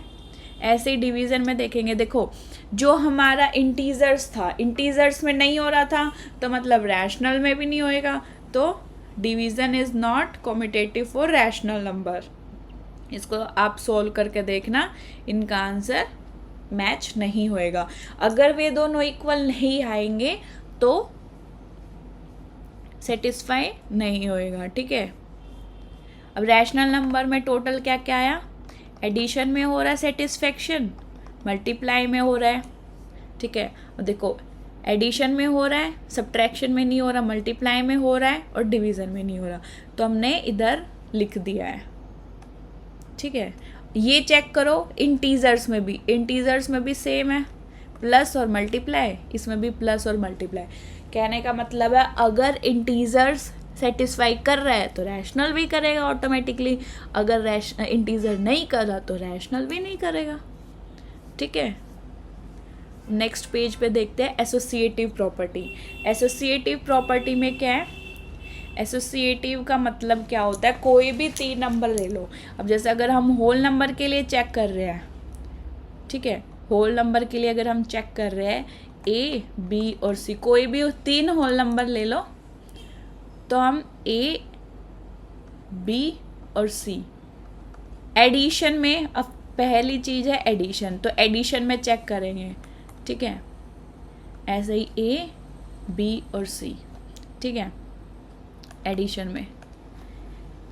ऐसे ही डिवीज़न में देखेंगे, देखो जो हमारा इंटीजर्स था, इंटीजर्स में नहीं हो रहा था, तो मतलब रैशनल में भी नहीं होएगा, तो division is not commutative for rational number. इसको आप सोल्व करके देखना, इनका आंसर मैच नहीं होएगा। अगर वे दोनों इक्वल नहीं आएंगे तो सेटिस्फाई नहीं होएगा, ठीक है। अब रैशनल नंबर में टोटल क्या क्या आया, एडिशन में हो रहा है सेटिस्फैक्शन, मल्टीप्लाई में हो रहा है, ठीक है। और देखो एडिशन में हो रहा है, सब्ट्रैक्शन में नहीं हो रहा, मल्टीप्लाई में हो रहा है और डिवीज़न में नहीं हो रहा, तो हमने इधर लिख दिया है, ठीक है। ये चेक करो इंटीजर्स में भी, इंटीजर्स में भी सेम है, प्लस और मल्टीप्लाई, इसमें भी प्लस और मल्टीप्लाई। कहने का मतलब है अगर इंटीजर्स सेटिस्फाई कर रहा है तो रैशनल भी करेगा ऑटोमेटिकली, अगर इंटीजर नहीं कर रहा तो रैशनल भी नहीं करेगा, ठीक है। नेक्स्ट पेज पे देखते हैं एसोसिएटिव प्रॉपर्टी। एसोसिएटिव प्रॉपर्टी में क्या है, एसोसिएटिव का मतलब क्या होता है, कोई भी 3 नंबर ले लो। अब जैसे अगर हम होल नंबर के लिए चेक कर रहे हैं, ठीक है, होल नंबर के लिए अगर हम चेक कर रहे हैं a, b और c, कोई भी 3 होल नंबर ले लो, तो हम a, b और c एडिशन में, अब पहली चीज़ है एडिशन, तो एडिशन में चेक करेंगे, ठीक है। ऐसे ही a, b और c, ठीक है, एडिशन में।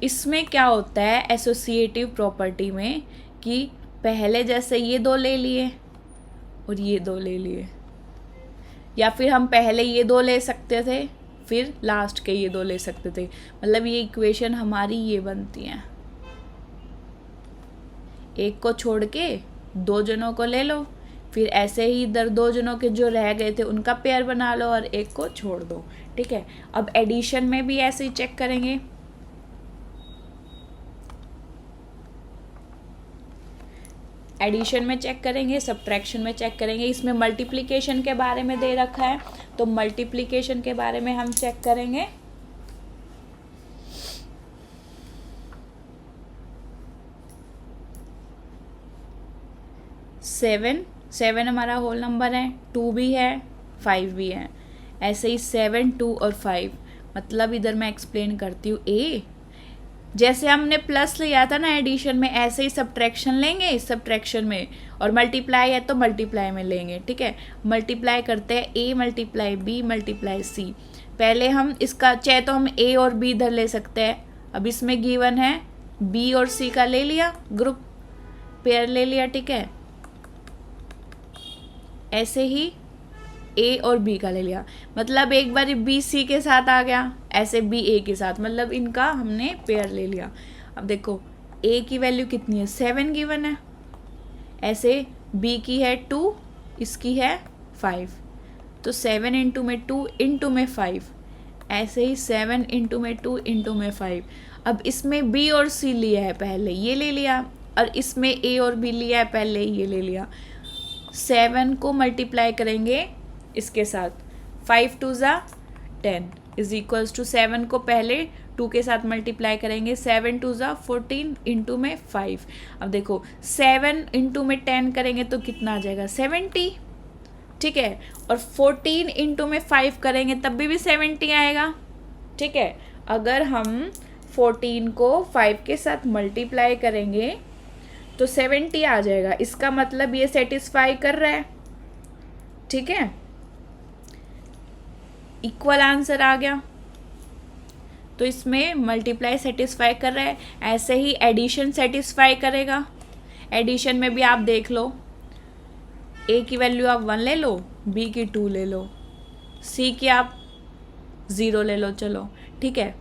इसमें क्या होता है एसोसिएटिव प्रॉपर्टी में कि पहले जैसे ये 2 ले लिए और ये 2 ले लिए, या फिर हम पहले ये 2 ले सकते थे फिर लास्ट के ये 2 ले सकते थे, मतलब ये इक्वेशन हमारी ये बनती है, एक को छोड़ के 2 जनों को ले लो, फिर ऐसे ही इधर 2 जनों के जो रह गए थे उनका पेयर बना लो और एक को छोड़ दो, ठीक है। अब एडिशन में भी ऐसे ही चेक करेंगे, एडिशन में चेक करेंगे, सब्ट्रैक्शन में चेक करेंगे। इसमें मल्टीप्लिकेशन के बारे में दे रखा है, तो मल्टीप्लिकेशन के बारे में हम चेक करेंगे। सेवन हमारा होल नंबर है, 2 भी है, 5 भी है। ऐसे ही 7, 2 और 5, मतलब इधर मैं एक्सप्लेन करती हूँ। ए जैसे हमने प्लस लिया था ना एडिशन में, ऐसे ही सब्ट्रैक्शन लेंगे इस सब्ट्रैक्शन में, और मल्टीप्लाई है तो मल्टीप्लाई में लेंगे। ठीक है, मल्टीप्लाई करते हैं A multiply B multiply C. पहले हम इसका चाहे तो हम ए और बी इधर ले सकते हैं। अब इसमें गिवन है बी और सी का ले लिया, ग्रुप पेयर ले लिया। ठीक है, ऐसे ही ए और बी का ले लिया, मतलब एक बार बी सी के साथ आ गया, ऐसे बी ए के साथ, मतलब इनका हमने पेयर ले लिया। अब देखो ए की वैल्यू कितनी है, 7 गिवन है। ऐसे बी की है 2, इसकी है 5, तो 7 इंटू में 2 इंटू में 5, ऐसे ही 7 इंटू में 2 इंटू में 5। अब इसमें बी और सी लिया है पहले, ये ले लिया, और इसमें ए और बी लिया है पहले, ये ले लिया। 7 को मल्टीप्लाई करेंगे इसके साथ, 5 2 ज़ा 10 इज इक्वल्स टू 7 को पहले 2 के साथ मल्टीप्लाई करेंगे, 7 2 ज़ा 14 इंटू में 5। अब देखो 7 इंटू में 10 करेंगे तो कितना आ जाएगा, 70। ठीक है, और 14 इंटू में 5 करेंगे तब भी 70 आएगा। ठीक है, अगर हम 14 को 5 के साथ मल्टीप्लाई करेंगे तो 70 आ जाएगा, इसका मतलब ये सेटिस्फाई कर रहा है। ठीक है, इक्वल आंसर आ गया, तो इसमें मल्टीप्लाई सेटिस्फाई कर रहा है। ऐसे ही एडिशन सेटिस्फाई करेगा। एडिशन में भी आप देख लो, ए की वैल्यू आप 1 ले लो, बी की 2 ले लो, सी की आप 0 ले लो, चलो ठीक है।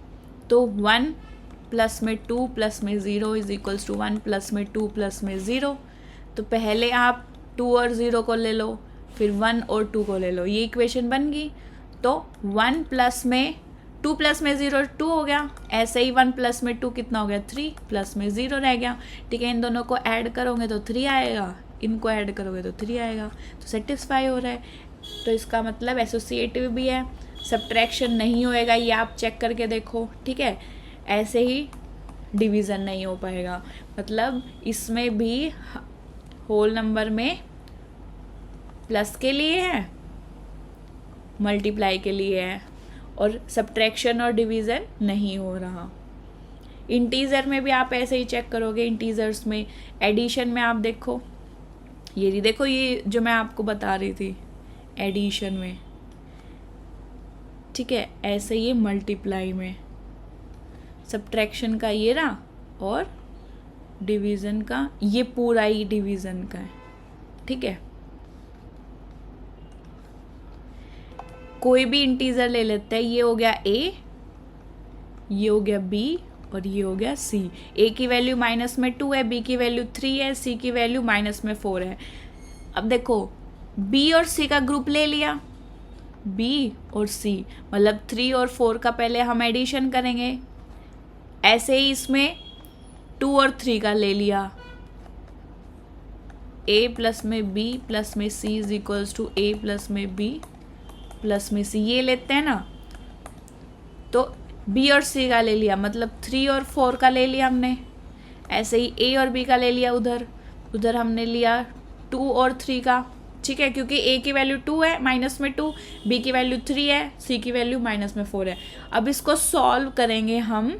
तो 1 प्लस में 2 प्लस में 0 इज इक्वल्स टू 1 प्लस में 2 प्लस में 0। तो पहले आप 2 और 0 को ले लो, फिर 1 और 2 को ले लो, ये इक्वेशन बन गई। तो 1 प्लस में 2 प्लस में 0 2 हो गया। ऐसे ही 1 प्लस में 2 कितना हो गया, 3 प्लस में 0 रह गया। ठीक है, इन दोनों को ऐड करोगे तो 3 आएगा, इनको ऐड करोगे तो 3 आएगा, तो सेटिस्फाई हो रहा है। तो इसका मतलब एसोसिएटिव भी है, सब्ट्रैक्शन नहीं होएगा, ये आप चेक करके देखो। ठीक है, ऐसे ही डिवीज़न नहीं हो पाएगा, मतलब इसमें भी होल नंबर में प्लस के लिए है, मल्टीप्लाई के लिए है, और सब्ट्रैक्शन और डिवीज़न नहीं हो रहा। इंटीजर में भी आप ऐसे ही चेक करोगे। इंटीजर्स में एडिशन में आप देखो, ये देखो, ये जो मैं आपको बता रही थी एडिशन में। ठीक है, ऐसे ये मल्टीप्लाई में सब्ट्रैक्शन का ये रहा, और डिवीज़न का ये पूरा ही डिवीज़न का है। ठीक है, कोई भी इंटीजर ले लेते हैं, ये हो गया ए, ये हो गया बी, और ये हो गया सी। ए की वैल्यू माइनस में 2 है, बी की वैल्यू 3 है, सी की वैल्यू माइनस में 4 है। अब देखो बी और सी का ग्रुप ले लिया, बी और सी, मतलब 3 और 4 का पहले हम एडिशन करेंगे। ऐसे ही इसमें 2 और 3 का ले लिया, ए प्लस में बी प्लस में C is equals to A plus में बी प्लस में सी, ये लेते हैं ना। तो बी और सी का ले लिया, मतलब 3 और 4 का ले लिया हमने। ऐसे ही ए और बी का ले लिया, उधर हमने लिया 2 और 3 का। ठीक है, क्योंकि ए की वैल्यू 2 है, माइनस में 2, बी की वैल्यू 3 है, सी की वैल्यू माइनस में 4 है। अब इसको सॉल्व करेंगे हम,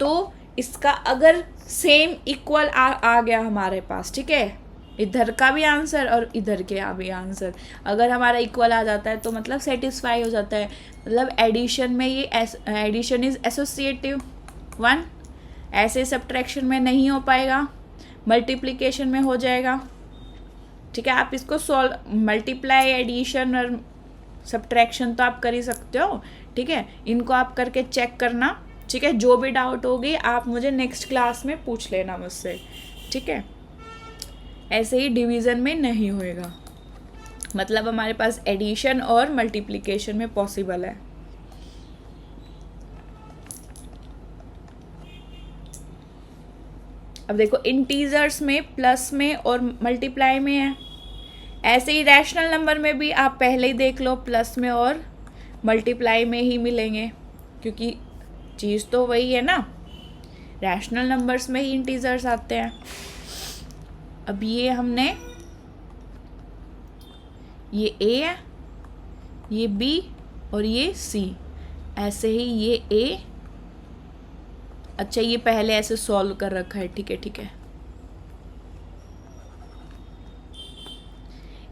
तो इसका अगर सेम इक्वल आ गया हमारे पास, ठीक है, इधर का भी आंसर और इधर के भी आंसर अगर हमारा इक्वल आ जाता है तो मतलब सेटिस्फाई हो जाता है। मतलब एडिशन में ये एडिशन इज एसोसिएटिव 1, ऐसे सब्ट्रैक्शन में नहीं हो पाएगा, मल्टीप्लिकेशन में हो जाएगा। ठीक है, आप इसको सॉल्व, मल्टीप्लाई, एडिशन और सब्ट्रैक्शन तो आप कर ही सकते हो। ठीक है, इनको आप करके चेक करना। ठीक है, जो भी डाउट होगी आप मुझे नेक्स्ट क्लास में पूछ लेना मुझसे। ठीक है, ऐसे ही डिवीज़न में नहीं होएगा, मतलब हमारे पास एडिशन और मल्टीप्लिकेशन में पॉसिबल है। अब देखो इंटीजर्स में प्लस में और मल्टीप्लाई में है। ऐसे ही रैशनल नंबर में भी आप पहले ही देख लो, प्लस में और मल्टीप्लाई में ही मिलेंगे, क्योंकि चीज़ तो वही है ना, रैशनल नंबर्स में ही इंटीजर्स आते हैं। अब ये हमने, ये ए है, ये B और ये C, ऐसे ही ये A। अच्छा, ये पहले ऐसे सॉल्व कर रखा है, ठीक है ठीक है।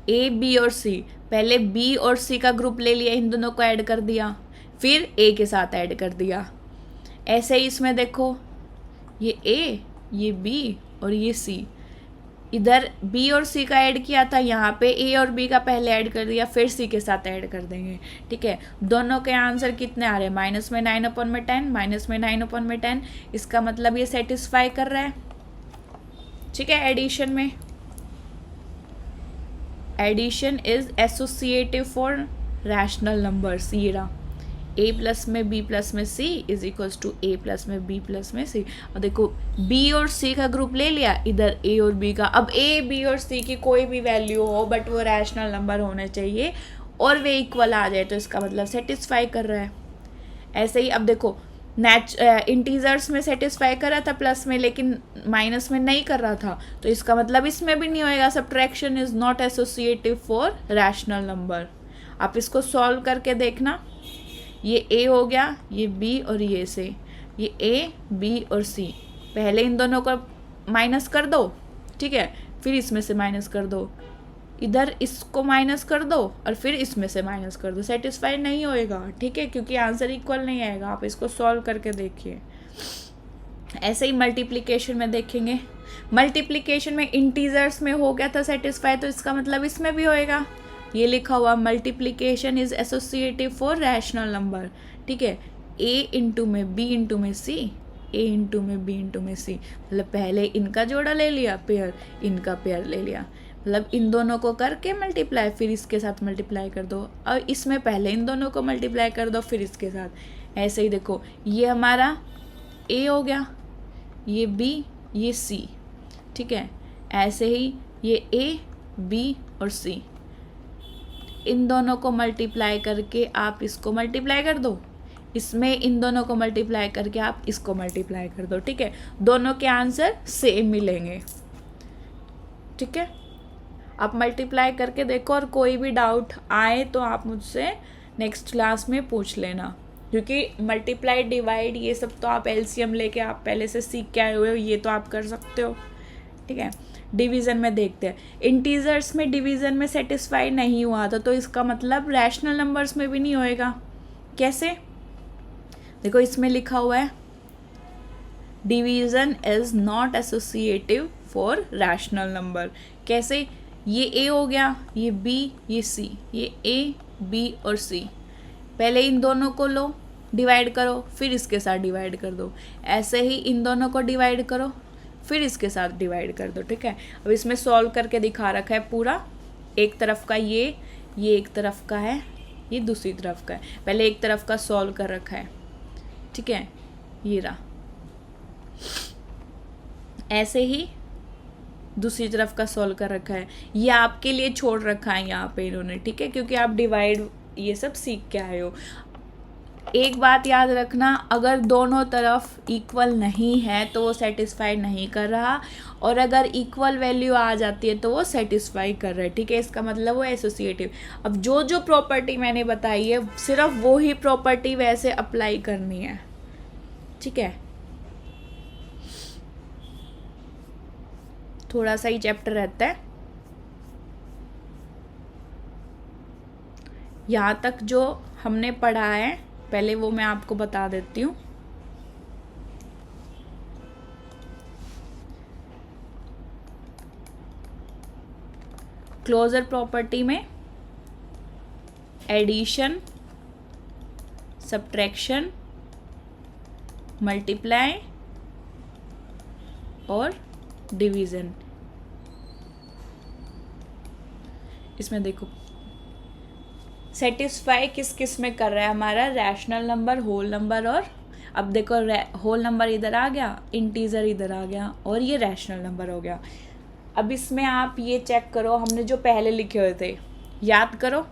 A B और C, पहले B और C का ग्रुप ले लिया, इन दोनों को ऐड कर दिया, फिर A के साथ ऐड कर दिया। ऐसे ही इसमें देखो, ये A, ये B और ये C, इधर B और C का ऐड किया था, यहाँ पे A और B का पहले ऐड कर दिया, फिर C के साथ ऐड कर देंगे, ठीक है। दोनों के आंसर कितने आ रहे हैं? माइनस में 9/10, माइनस में 9/10। इसका मतलब ये सेटिस्फाई कर रहा है, ठीक है। एडिशन में, addition is associative for rational numbers. ये रहा, A प्लस में B प्लस में C is equals to A plus में B प्लस में C। और देखो B और C का ग्रुप ले लिया, इधर A और B का। अब A, B और C की कोई भी वैल्यू हो, बट वो रैशनल नंबर होने चाहिए और वे इक्वल आ जाए, तो इसका मतलब सेटिस्फाई कर रहा है। ऐसे ही अब देखो, इंटीजर्स में सेटिस्फाई कर रहा था प्लस में, लेकिन माइनस में नहीं कर रहा था, तो इसका मतलब इसमें भी नहीं होएगा। Subtraction is not associative for rational number. आप इसको सॉल्व करके देखना, ये A हो गया, ये B और ये C, ये A, B और C, पहले इन दोनों को माइनस कर दो, ठीक है, फिर इसमें से माइनस कर दो, इधर इसको माइनस कर दो और फिर इसमें से माइनस कर दो। सेटिस्फाई नहीं होएगा, ठीक है, क्योंकि आंसर इक्वल नहीं आएगा। आप इसको सॉल्व करके देखिए। ऐसे ही मल्टीप्लिकेशन में देखेंगे, मल्टीप्लिकेशन में इंटीजर्स में हो गया था सेटिस्फाई, तो इसका मतलब इसमें भी होएगा। ये लिखा हुआ multiplication is associative for rational number, ठीक है। A इंटू में B इंटू में C, A इंटू में B इंटू में C, मतलब पहले इनका जोड़ा ले लिया पेयर, इनका पेयर ले लिया, मतलब इन दोनों को करके मल्टीप्लाई, फिर इसके साथ मल्टीप्लाई कर दो, और इसमें पहले इन दोनों को मल्टीप्लाई कर दो, फिर इसके साथ। ऐसे ही देखो, ये हमारा A हो गया, ये B, ये C, ठीक है। ऐसे ही ये A, B और C, इन दोनों को मल्टीप्लाई करके आप इसको मल्टीप्लाई कर दो, इसमें इन दोनों को मल्टीप्लाई करके आप इसको मल्टीप्लाई कर दो, ठीक है। दोनों के आंसर सेम मिलेंगे, ठीक है। आप मल्टीप्लाई करके देखो, और कोई भी डाउट आए तो आप मुझसे नेक्स्ट क्लास में पूछ लेना, क्योंकि मल्टीप्लाई, डिवाइड, ये सब तो आप एलसीएम लेके आप पहले से सीख के आए हुए हो, ये तो आप कर सकते हो, ठीक है। डिवीज़न में देखते हैं, इंटीजर्स में डिवीज़न में सेटिस्फाई नहीं हुआ था, तो इसका मतलब रैशनल नंबर्स में भी नहीं होएगा। कैसे? देखो, इसमें लिखा हुआ है division is not associative for rational number. कैसे? ये A हो गया, ये B, ये C, ये A, B और C, पहले इन दोनों को लो, डिवाइड करो, फिर इसके साथ डिवाइड कर दो। ऐसे ही इन दोनों को डिवाइड करो, फिर इसके साथ डिवाइड कर दो, ठीक है। अब इसमें सॉल्व करके दिखा रखा है पूरा, एक तरफ का ये एक तरफ का है, ये दूसरी तरफ का है। पहले एक तरफ का सॉल्व कर रखा है, ठीक है, ये रहा। ऐसे ही दूसरी तरफ का सॉल्व कर रखा है, ये आपके लिए छोड़ रखा है यहाँ पे इन्होंने, ठीक है, क्योंकि आप डिवाइड ये सब सीख के आए हो। एक बात याद रखना, अगर दोनों तरफ इक्वल नहीं है तो वो सेटिस्फाई नहीं कर रहा, और अगर इक्वल वैल्यू आ जाती है तो वो सेटिस्फाई कर रहा है, ठीक है। इसका मतलब वो एसोसिएटिव। अब जो जो प्रॉपर्टी मैंने बताई है, सिर्फ वो ही प्रॉपर्टी वैसे अप्लाई करनी है, ठीक है। थोड़ा सा ही चैप्टर रहता है, यहाँ तक जो हमने पढ़ा है पहले वो मैं आपको बता देती हूँ। क्लोजर प्रॉपर्टी में एडिशन, सब्ट्रैक्शन, मल्टीप्लाई और डिवीज़न, इसमें देखो सेटिस्फाई किस किस में कर रहा है हमारा, रैशनल नंबर, होल नंबर, और अब देखो होल नंबर इधर आ गया, इंटीजर इधर आ गया, और ये रैशनल नंबर हो गया। अब इसमें आप ये चेक करो, हमने जो पहले लिखे हुए थे याद करो,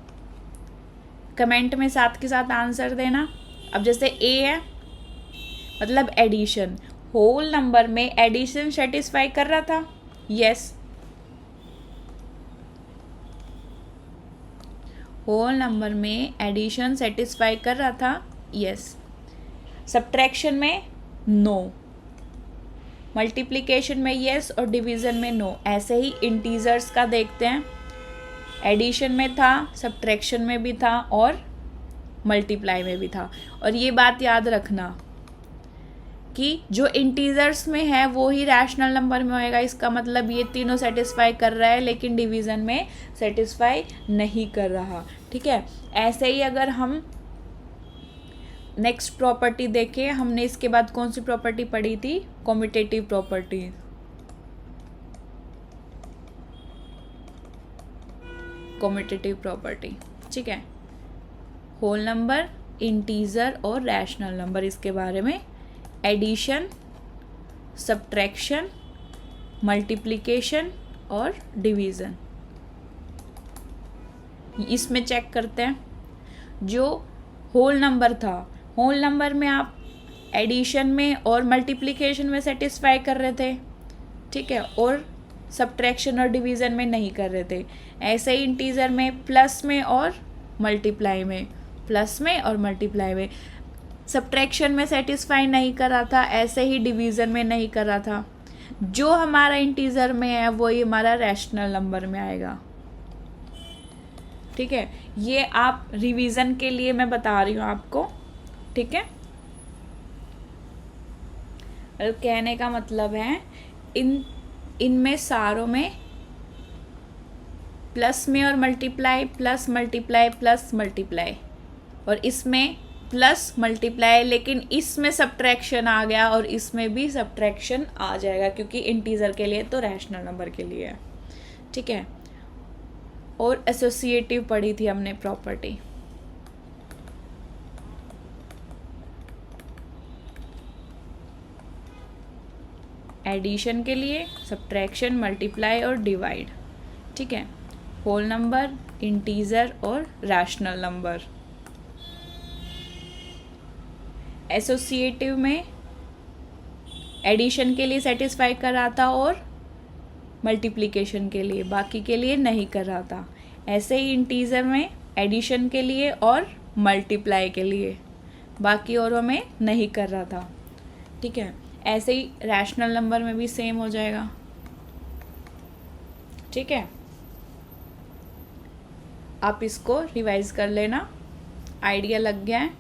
कमेंट में साथ के साथ आंसर देना। अब जैसे A है मतलब एडिशन, होल नंबर में एडिशन सेटिस्फाई कर रहा था, यस। होल नंबर में एडिशन सेटिस्फाई कर रहा था, यस। सब्ट्रैक्शन में नो, मल्टीप्लिकेशन में यस और डिवीज़न में नो। ऐसे ही इंटीजर्स का देखते हैं, एडिशन में था, सब्ट्रैक्शन में भी था और मल्टीप्लाई में भी था। और ये बात याद रखना कि जो इंटीजर्स में है वो ही रैशनल नंबर में होएगा। इसका मतलब ये तीनों सेटिस्फाई कर रहा है लेकिन डिवीज़न में सेटिस्फाई नहीं कर रहा, ठीक है। ऐसे ही अगर हम नेक्स्ट प्रॉपर्टी देखें, हमने इसके बाद कौन सी प्रॉपर्टी पढ़ी थी, कॉम्यूटेटिव प्रॉपर्टी। कॉम्यूटेटिव प्रॉपर्टी, ठीक है। होल नंबर, इंटीजर और रैशनल नंबर, इसके बारे में एडिशन, सब्ट्रैक्शन, मल्टीप्लिकेशन और डिवीज़न। इसमें चेक करते हैं, जो होल नंबर था, होल नंबर में आप एडिशन में और मल्टीप्लिकेशन में सेटिस्फाई कर रहे थे, ठीक है, और सब्ट्रैक्शन और डिवीज़न में नहीं कर रहे थे। ऐसे ही इंटीजर में प्लस में और मल्टीप्लाई में, प्लस में और मल्टीप्लाई में। सब्ट्रैक्शन में सेटिस्फाई नहीं कर रहा था, ऐसे ही डिवीज़न में नहीं कर रहा था। जो हमारा इंटीजर में है वही हमारा रैशनल नंबर में आएगा, ठीक है। ये आप रिवीजन के लिए मैं बता रही हूँ आपको, ठीक है। कहने का मतलब है इनमें सारों में प्लस में और multiply, plus multiply, plus multiply, और इसमें प्लस मल्टीप्लाई, लेकिन इसमें सब्ट्रैक्शन आ गया और इसमें भी सब्ट्रैक्शन आ जाएगा क्योंकि इंटीजर के लिए तो रैशनल नंबर के लिए है, ठीक है। और एसोसिएटिव पढ़ी थी हमने प्रॉपर्टी। एडिशन के लिए सब्ट्रैक्शन, मल्टीप्लाई और डिवाइड, ठीक है। होल नंबर, इंटीजर और रैशनल नंबर। एसोसिएटिव में एडिशन के लिए सेटिस्फाई कर रहा था और मल्टीप्लिकेशन के लिए, बाकी के लिए नहीं कर रहा था। ऐसे ही इंटीजर में एडिशन के लिए और मल्टीप्लाई के लिए, बाकी औरों में नहीं कर रहा था, ठीक है। ऐसे ही रैशनल नंबर में भी सेम हो जाएगा, ठीक है। आप इसको रिवाइज कर लेना, आइडिया लग गया है।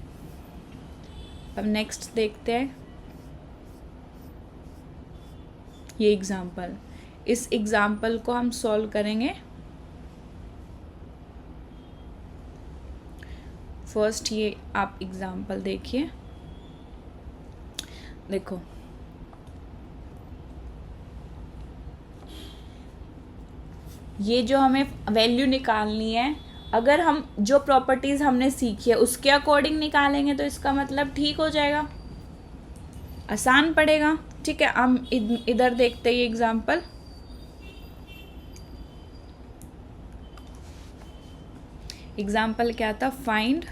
अब नेक्स्ट देखते हैं ये एग्जाम्पल। इस एग्जाम्पल को हम सॉल्व करेंगे। फर्स्ट ये आप एग्जाम्पल देखिए, देखो ये जो हमें वैल्यू निकालनी है, अगर हम जो प्रॉपर्टीज़ हमने सीखी है उसके अकॉर्डिंग निकालेंगे तो इसका मतलब ठीक हो जाएगा, आसान पड़ेगा, ठीक है। हम इधर देखते हैं ये एग्जाम्पल। एग्जाम्पल क्या था, find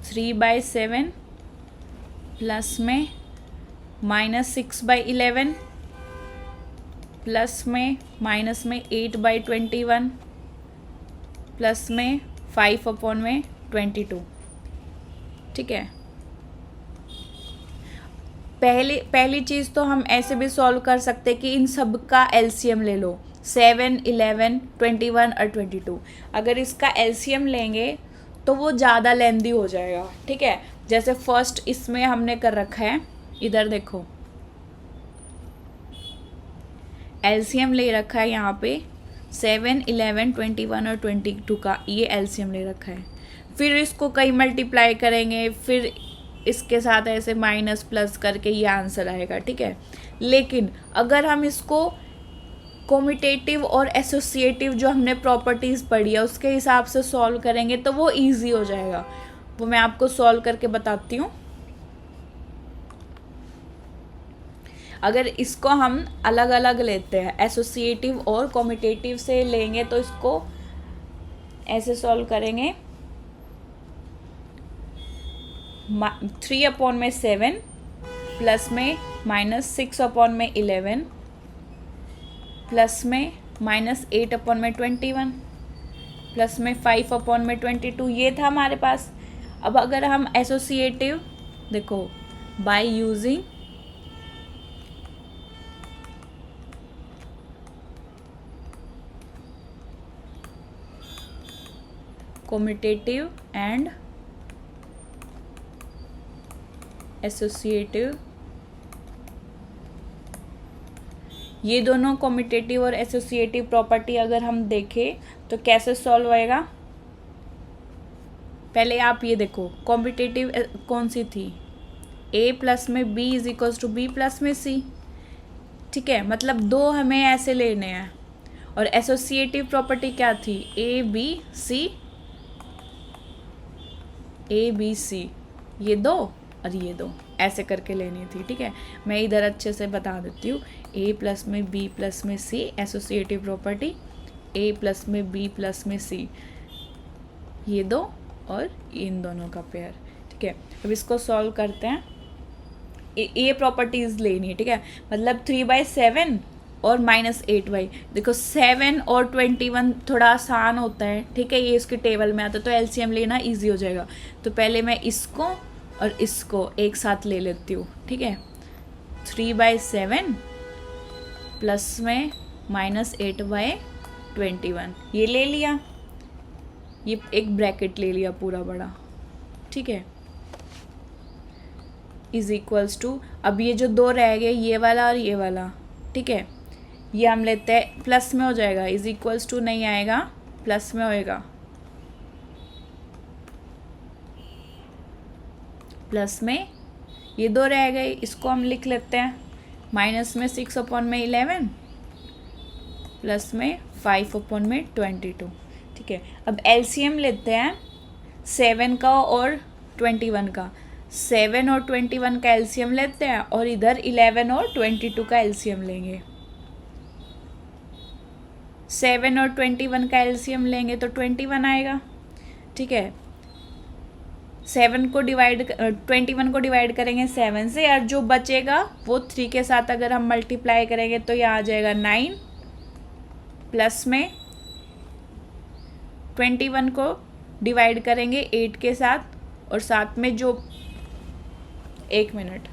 three by seven plus में -6/11 प्लस में माइनस में 8/21 प्लस में 5/22, ठीक है। पहली चीज़ तो हम ऐसे भी सॉल्व कर सकते कि इन सब का एलसीएम ले लो, 7, 11, 21 और 22। अगर इसका एलसीएम लेंगे तो वो ज़्यादा लेंदी हो जाएगा, ठीक है। जैसे फर्स्ट इसमें हमने कर रखा है, इधर देखो एलसीएम ले रखा है यहाँ पे 7, 11, 21 और 22 का ये एलसीएम ले रखा है। फिर इसको कई मल्टीप्लाई करेंगे, फिर इसके साथ ऐसे माइनस प्लस करके ये आंसर आएगा, ठीक है। लेकिन अगर हम इसको कॉम्यूटेटिव और एसोसिएटिव जो हमने प्रॉपर्टीज़ पढ़ी है उसके हिसाब से सॉल्व करेंगे तो वो इजी हो जाएगा। वो मैं आपको सॉल्व करके बताती हूँ। अगर इसको हम अलग अलग लेते हैं, एसोसिएटिव और कॉम्यूटेटिव से लेंगे तो इसको ऐसे सॉल्व करेंगे, 3/7 प्लस में -6/11 प्लस में -8/21 प्लस में 5/22, ये था हमारे पास। अब अगर हम एसोसिएटिव देखो, by using commutative and associative, ये दोनों कॉम्यूटेटिव और एसोसिएटिव प्रॉपर्टी अगर हम देखें तो कैसे सॉल्व होएगा। पहले आप ये देखो, कॉम्यूटेटिव कौन सी थी, a प्लस में b is equals to b plus में c, ठीक है, मतलब दो हमें ऐसे लेने हैं। और एसोसिएटिव प्रॉपर्टी क्या थी, a b c, ये दो और ये दो ऐसे करके लेनी थी, ठीक है। मैं इधर अच्छे से बता देती हूँ, a प्लस में b प्लस में c associative property, a plus में b प्लस में c, ये दो और इन दोनों का पेयर, ठीक है। अब इसको सॉल्व करते हैं। ये प्रॉपर्टीज लेनी है, ठीक है, मतलब 3/7 और -8/, देखो 7 और 21 थोड़ा आसान होता है, ठीक है, ये इसके टेबल में आता है तो एलसीएम लेना इजी हो जाएगा। तो पहले मैं इसको और इसको एक साथ ले लेती हूँ, ठीक है। 3/7 प्लस में -8/21, ये ले लिया, ये एक ब्रैकेट ले लिया पूरा बड़ा, ठीक है, इज इक्वल्स टू, अब ये जो दो रह गए, ये वाला और ये वाला, ठीक है, ये हम लेते हैं प्लस में हो जाएगा, इज इक्वल्स टू नहीं आएगा, प्लस में होएगा, प्लस में ये दो रह गए, इसको हम लिख लेते हैं माइनस में 6/11 प्लस में 5/22, ठीक है। अब एलसीएम लेते हैं 7 का और 21 का, 7 और 21 का एलसीएम लेते हैं और इधर 11 और 22 का एलसीएम लेंगे। 7 और 21 का एलसीएम लेंगे तो 21 आएगा, ठीक है। 21 को डिवाइड करेंगे 7 से, और जो बचेगा वो 3 के साथ अगर हम मल्टीप्लाई करेंगे तो ये आ जाएगा 9, प्लस में 21 को डिवाइड करेंगे 8 के साथ, और साथ में जो, एक मिनट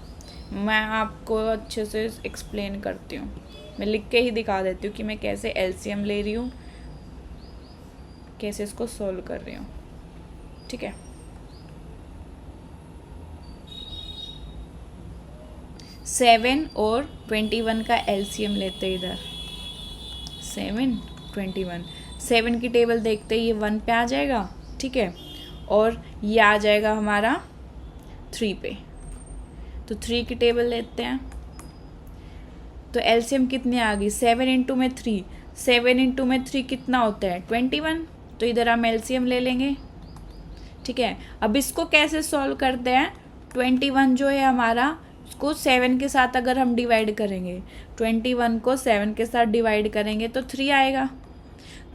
मैं आपको अच्छे से एक्सप्लेन करती हूँ, मैं लिख के ही दिखा देती हूँ कि मैं कैसे एलसीएम ले रही हूँ, कैसे इसको सॉल्व कर रही हूँ, ठीक है। 7 और 21 का एलसीएम लेते हैं इधर, 7 21, 7 की टेबल देखते ही ये 1 पे आ जाएगा, ठीक है, और ये आ जाएगा हमारा 3 पे, तो 3 की टेबल लेते हैं तो एलसीएम कितनी आ गई, 7 इंटू में 3, 7 इंटू में 3 कितना होता है 21, तो इधर हम एलसीएम ले लेंगे, ठीक है। अब इसको कैसे सॉल्व करते हैं, 21 जो है हमारा, उसको 7 के साथ अगर हम डिवाइड करेंगे, 21 को 7 के साथ डिवाइड करेंगे तो 3 आएगा।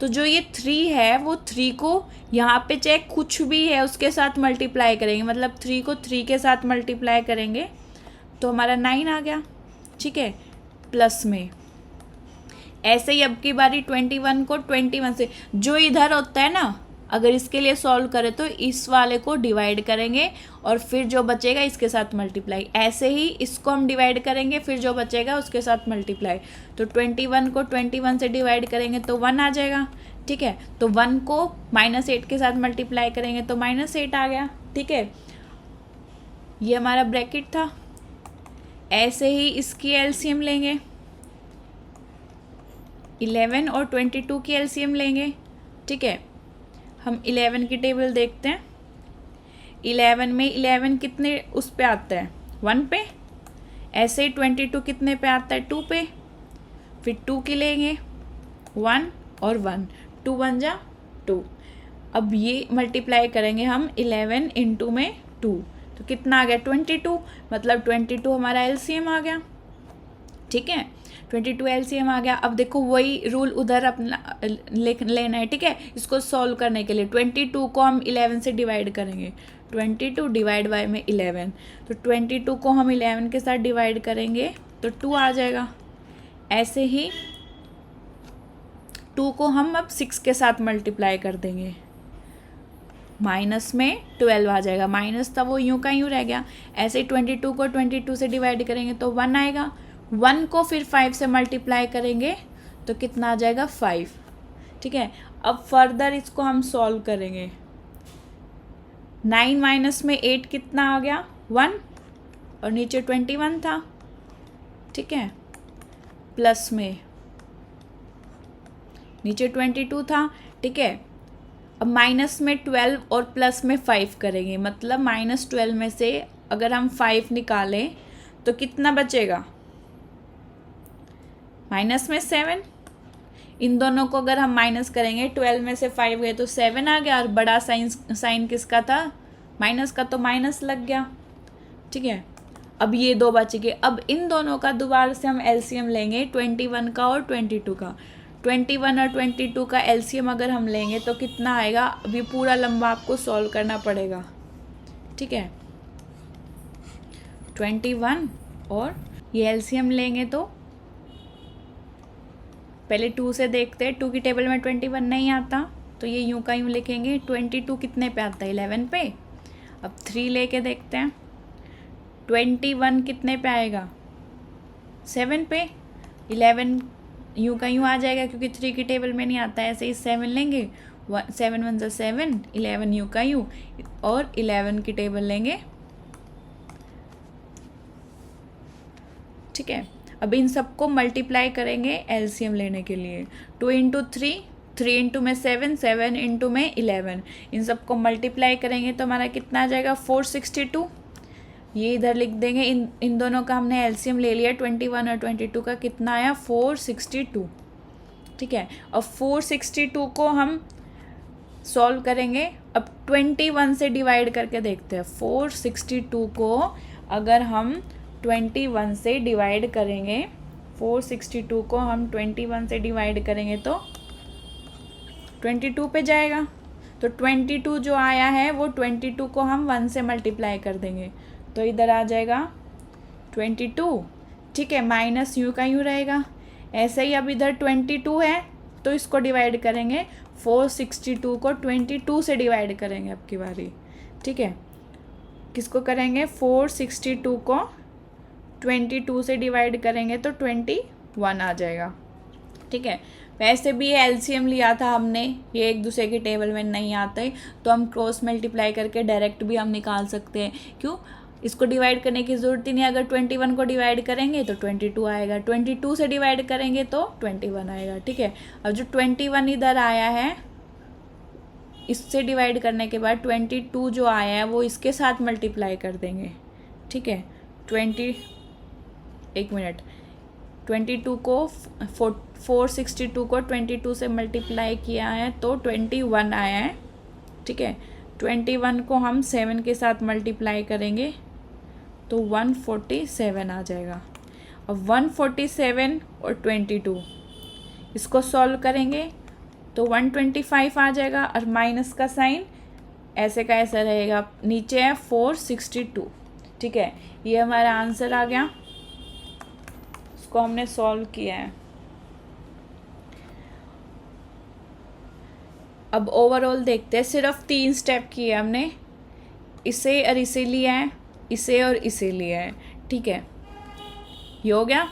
तो जो ये 3 है वो 3 को यहाँ पे चाहे कुछ भी है उसके साथ मल्टीप्लाई करेंगे, मतलब 3 को 3 के साथ मल्टीप्लाई करेंगे तो हमारा 9 आ गया, ठीक है, प्लस में। ऐसे ही अब की बारी 21 को 21 से, जो इधर होता है ना, अगर इसके लिए सॉल्व करें तो इस वाले को डिवाइड करेंगे और फिर जो बचेगा इसके साथ मल्टीप्लाई, ऐसे ही इसको हम डिवाइड करेंगे फिर जो बचेगा उसके साथ मल्टीप्लाई, तो 21 को 21 से डिवाइड करेंगे तो 1 आ जाएगा, ठीक है। तो 1 को -8 के साथ मल्टीप्लाई करेंगे तो -8 आ गया, ठीक है, ये हमारा ब्रैकेट था। ऐसे ही इसकी एलसीएम लेंगे, 11 और 22 की एलसीएम लेंगे, ठीक है। हम 11 की टेबल देखते हैं, 11 में 11 कितने उस पे आता है 1 पे, ऐसे ही 22 कितने पे आता है 2 पे, फिर 2 की लेंगे 1 और 1, 2 1 जा 2। अब ये मल्टीप्लाई करेंगे हम 11 इंटू में 2, तो कितना आ गया 22, मतलब 22 हमारा एलसीएम आ गया, ठीक है, 22 एलसीएम आ गया। अब देखो वही रूल उधर अपना लेना है, ठीक है। इसको सॉल्व करने के लिए 22 को हम 11 से डिवाइड करेंगे, 22 डिवाइड बाय में 11, तो 22 को हम 11 के साथ डिवाइड करेंगे तो 2 आ जाएगा। ऐसे ही 2 को हम अब 6 के साथ मल्टीप्लाई कर देंगे, माइनस में 12 आ जाएगा, माइनस था वो यूँ का यूँ रह गया। ऐसे ही 22 को 22 से डिवाइड करेंगे तो 1 आएगा, 1 को फिर 5 से मल्टीप्लाई करेंगे तो कितना आ जाएगा 5। ठीक है, अब फर्दर इसको हम सॉल्व करेंगे। 9 माइनस में 8 कितना आ गया 1, और नीचे 21 था। ठीक है, प्लस में नीचे 22 था। ठीक है, अब माइनस में 12 और प्लस में 5 करेंगे, मतलब -12 में से अगर हम 5 निकालें तो कितना बचेगा, माइनस में 7। इन दोनों को अगर हम माइनस करेंगे, 12 में से 5 गए तो 7 आ गया, और बड़ा साइन किसका था, माइनस का, तो माइनस लग गया। ठीक है, अब ये दो बच गए। अब इन दोनों का दोबारा से हम एलसीएम लेंगे, 21 का और 22 का। 21 और 22 का एलसीएम अगर हम लेंगे तो कितना आएगा, अभी पूरा लंबा आपको सॉल्व करना पड़ेगा। ठीक है, 21 और ये एलसीएम लेंगे तो पहले 2 से देखते हैं, 2 की टेबल में 21 नहीं आता तो ये यूँ का यूँ लिखेंगे। 22 कितने पे आता है, 11 पे। अब 3 लेके देखते हैं, 21 कितने पे आएगा, 7 पे। 11 यूँ का यूँ आ जाएगा क्योंकि 3 की टेबल में नहीं आता है। ऐसे ही 7 लेंगे, 7 1 ज़ा 7, 11 यूँ का यूँ, और 11 की टेबल लेंगे। ठीक है, अब इन सबको मल्टीप्लाई करेंगे एलसीएम लेने के लिए। 2 इंटू 3, 3 इंटू में 7, 7 इंटू में 11, इन सबको मल्टीप्लाई करेंगे तो हमारा कितना आ जाएगा 462। ये इधर लिख देंगे। इन दोनों का हमने एलसीएम ले लिया, 21 और 22 का कितना आया 462। ठीक है, अब 462 को हम सॉल्व करेंगे। अब 21 से डिवाइड करके देखते हैं। 462 को अगर हम 21 से डिवाइड करेंगे, 462 को हम 21 से डिवाइड करेंगे तो 22 पे जाएगा। तो 22 जो आया है वो 22 को हम 1 से मल्टीप्लाई कर देंगे तो इधर आ जाएगा 22। ठीक है, माइनस यूँ का यूँ रहेगा। ऐसे ही अब इधर 22 है तो इसको डिवाइड करेंगे, 462 को 22 से डिवाइड करेंगे अब की बारी। ठीक है, किसको करेंगे, 462 को 22 से डिवाइड करेंगे तो 21 आ जाएगा। ठीक है, वैसे भी ये एलसीएम लिया था हमने, ये एक दूसरे की टेबल में नहीं आते तो हम क्रॉस मल्टीप्लाई करके डायरेक्ट भी हम निकाल सकते हैं। क्यों, इसको डिवाइड करने की ज़रूरत ही नहीं। अगर 21 को डिवाइड करेंगे तो 22 आएगा, 22 से डिवाइड करेंगे तो 21 आएगा। ठीक है, अब जो 21 इधर आया है इससे डिवाइड करने के बाद 22 जो आया है वो इसके साथ मल्टीप्लाई कर देंगे। ठीक है, 22 को 462 को 22 से मल्टीप्लाई किया है तो 21 आया है। ठीक है, 21 को हम 7 के साथ मल्टीप्लाई करेंगे तो 147 आ जाएगा। अब 147 और 22 इसको सॉल्व करेंगे तो 125 आ जाएगा, और माइनस का साइन ऐसे का ऐसा रहेगा, नीचे है 462। ठीक है, ये हमारा आंसर आ गया, इसको हमने सॉल्व किया है। अब ओवरऑल देखते हैं, सिर्फ 3 स्टेप किए हमने, इसे और इसे लिया है, इसे और इसे लिया है। ठीक है, ये हो गया,